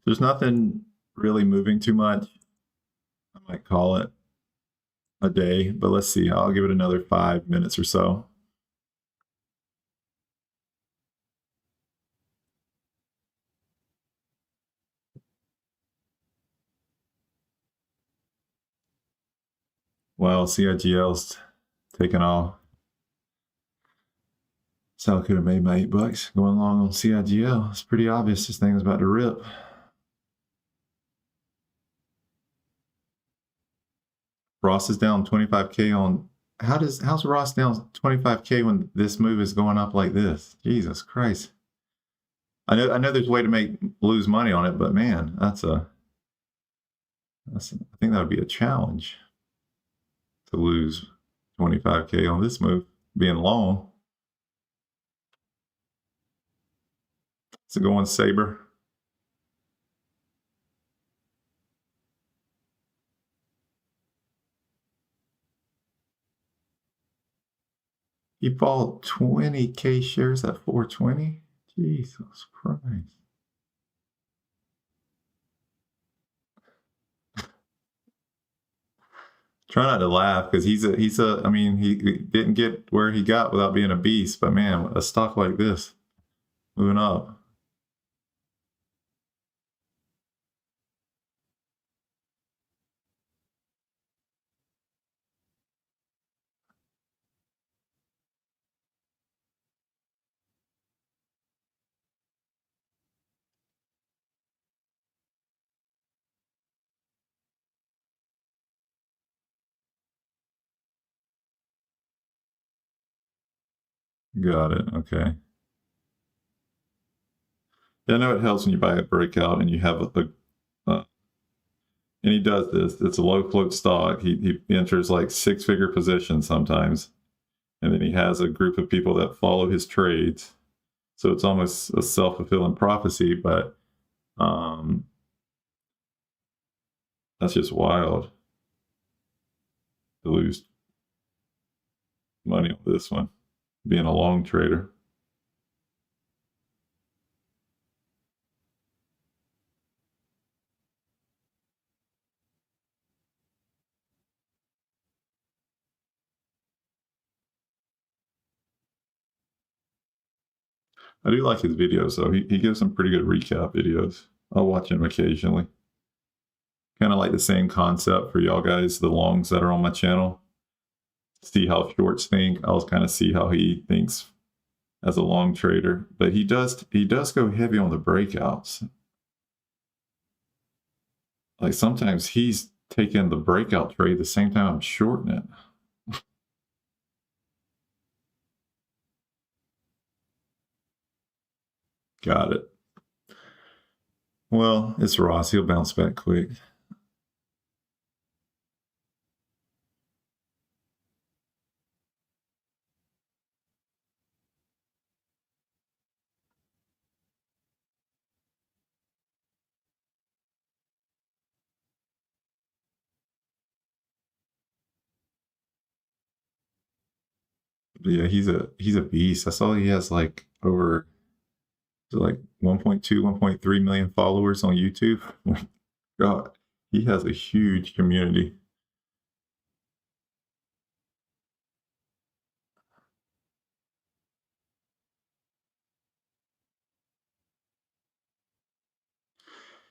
There's nothing really moving too much. I might call it a day, but let's see. I'll give it another 5 minutes or so. Well, CIGL's taking off. So I could have made my $8 going long on CIGL. It's pretty obvious this thing's about to rip. Ross is down 25K on. How's Ross down 25K when this move is going up like this? Jesus Christ. I know there's a way to lose money on it, but man, I think that would be a challenge to lose 25K on this move being long. Is it going Saber? He bought 20K shares at 420? Jesus Christ. Try not to laugh because I mean, he didn't get where he got without being a beast, but man, a stock like this moving up. Got it. Okay. Yeah, I know it helps when you buy a breakout and you have and he does this. It's a low float stock. He enters like 6-figure positions sometimes, and then he has a group of people that follow his trades. So it's almost a self-fulfilling prophecy, but that's just wild to lose money on this one, being a long trader. I do like his videos, though. He gives some pretty good recap videos. I'll watch him occasionally. Kind of like the same concept for y'all guys, the longs that are on my channel. See how shorts think. I'll kind of see how he thinks as a long trader. But he does go heavy on the breakouts. Like sometimes he's taking the breakout trade the same time I'm shorting it. Got it. Well, it's Ross. He'll bounce back quick. But yeah, he's a beast. I saw he has like over 1.2, 1.3 million followers on YouTube. God, he has a huge community.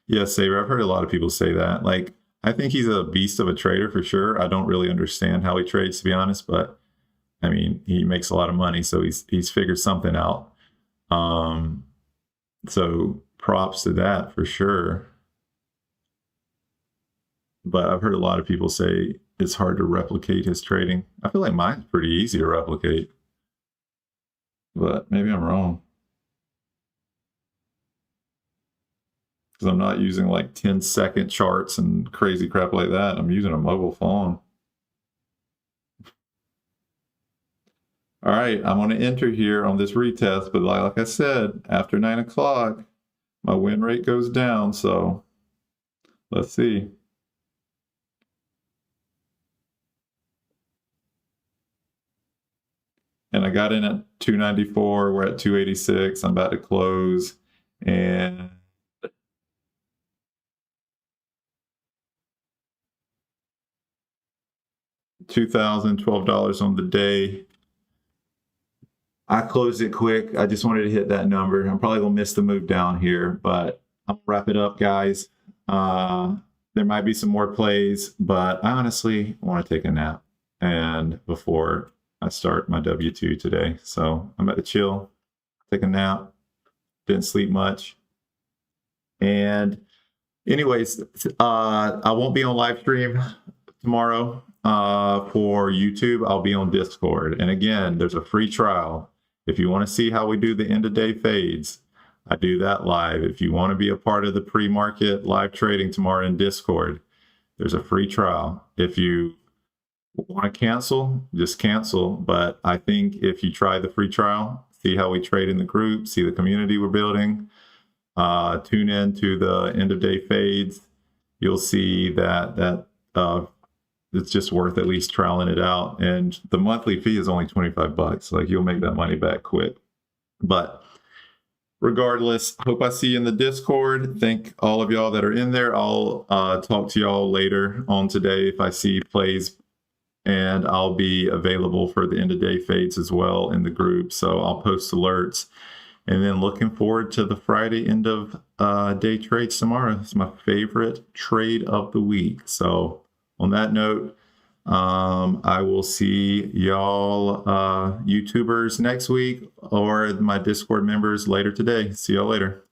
Yeah, Saber, I've heard a lot of people say that. Like, I think he's a beast of a trader for sure. I don't really understand how he trades, to be honest, but I mean, he makes a lot of money, so he's figured something out. So props to that for sure. But I've heard a lot of people say it's hard to replicate his trading. I feel like mine's pretty easy to replicate, but maybe I'm wrong. Because I'm not using like 10-second charts and crazy crap like that. I'm using a mobile phone. All right, I'm going to enter here on this retest, but like I said, after 9 o'clock, my win rate goes down, so let's see. and I got in at 294. We're at 286. I'm about to close, and $2,012 on the day. I closed it quick. I just wanted to hit that number. I'm probably gonna miss the move down here, but I'll wrap it up, guys. There might be some more plays, but I honestly want to take a nap and before I start my W2 today. So I'm at the chill, take a nap, didn't sleep much. And anyways, I won't be on live stream tomorrow for YouTube. I'll be on Discord. And again, there's a free trial. If you want to see how we do the end of day fades, I do that live. If you want to be a part of the pre-market live trading tomorrow in Discord, there's a free trial. If you want to cancel, just cancel. But I think if you try the free trial, see how we trade in the group, see the community we're building, tune in to the end of day fades, you'll see that it's just worth at least trialing it out. And the monthly fee is only $25. Like, you'll make that money back quick. But regardless, hope I see you in the Discord. Thank all of y'all that are in there. I'll talk to y'all later on today if I see plays, and I'll be available for the end of day fades as well in the group. So I'll post alerts. And then looking forward to the Friday end of day trades tomorrow. It's my favorite trade of the week. So on that note, I will see y'all YouTubers next week, or my Discord members later today. See y'all later.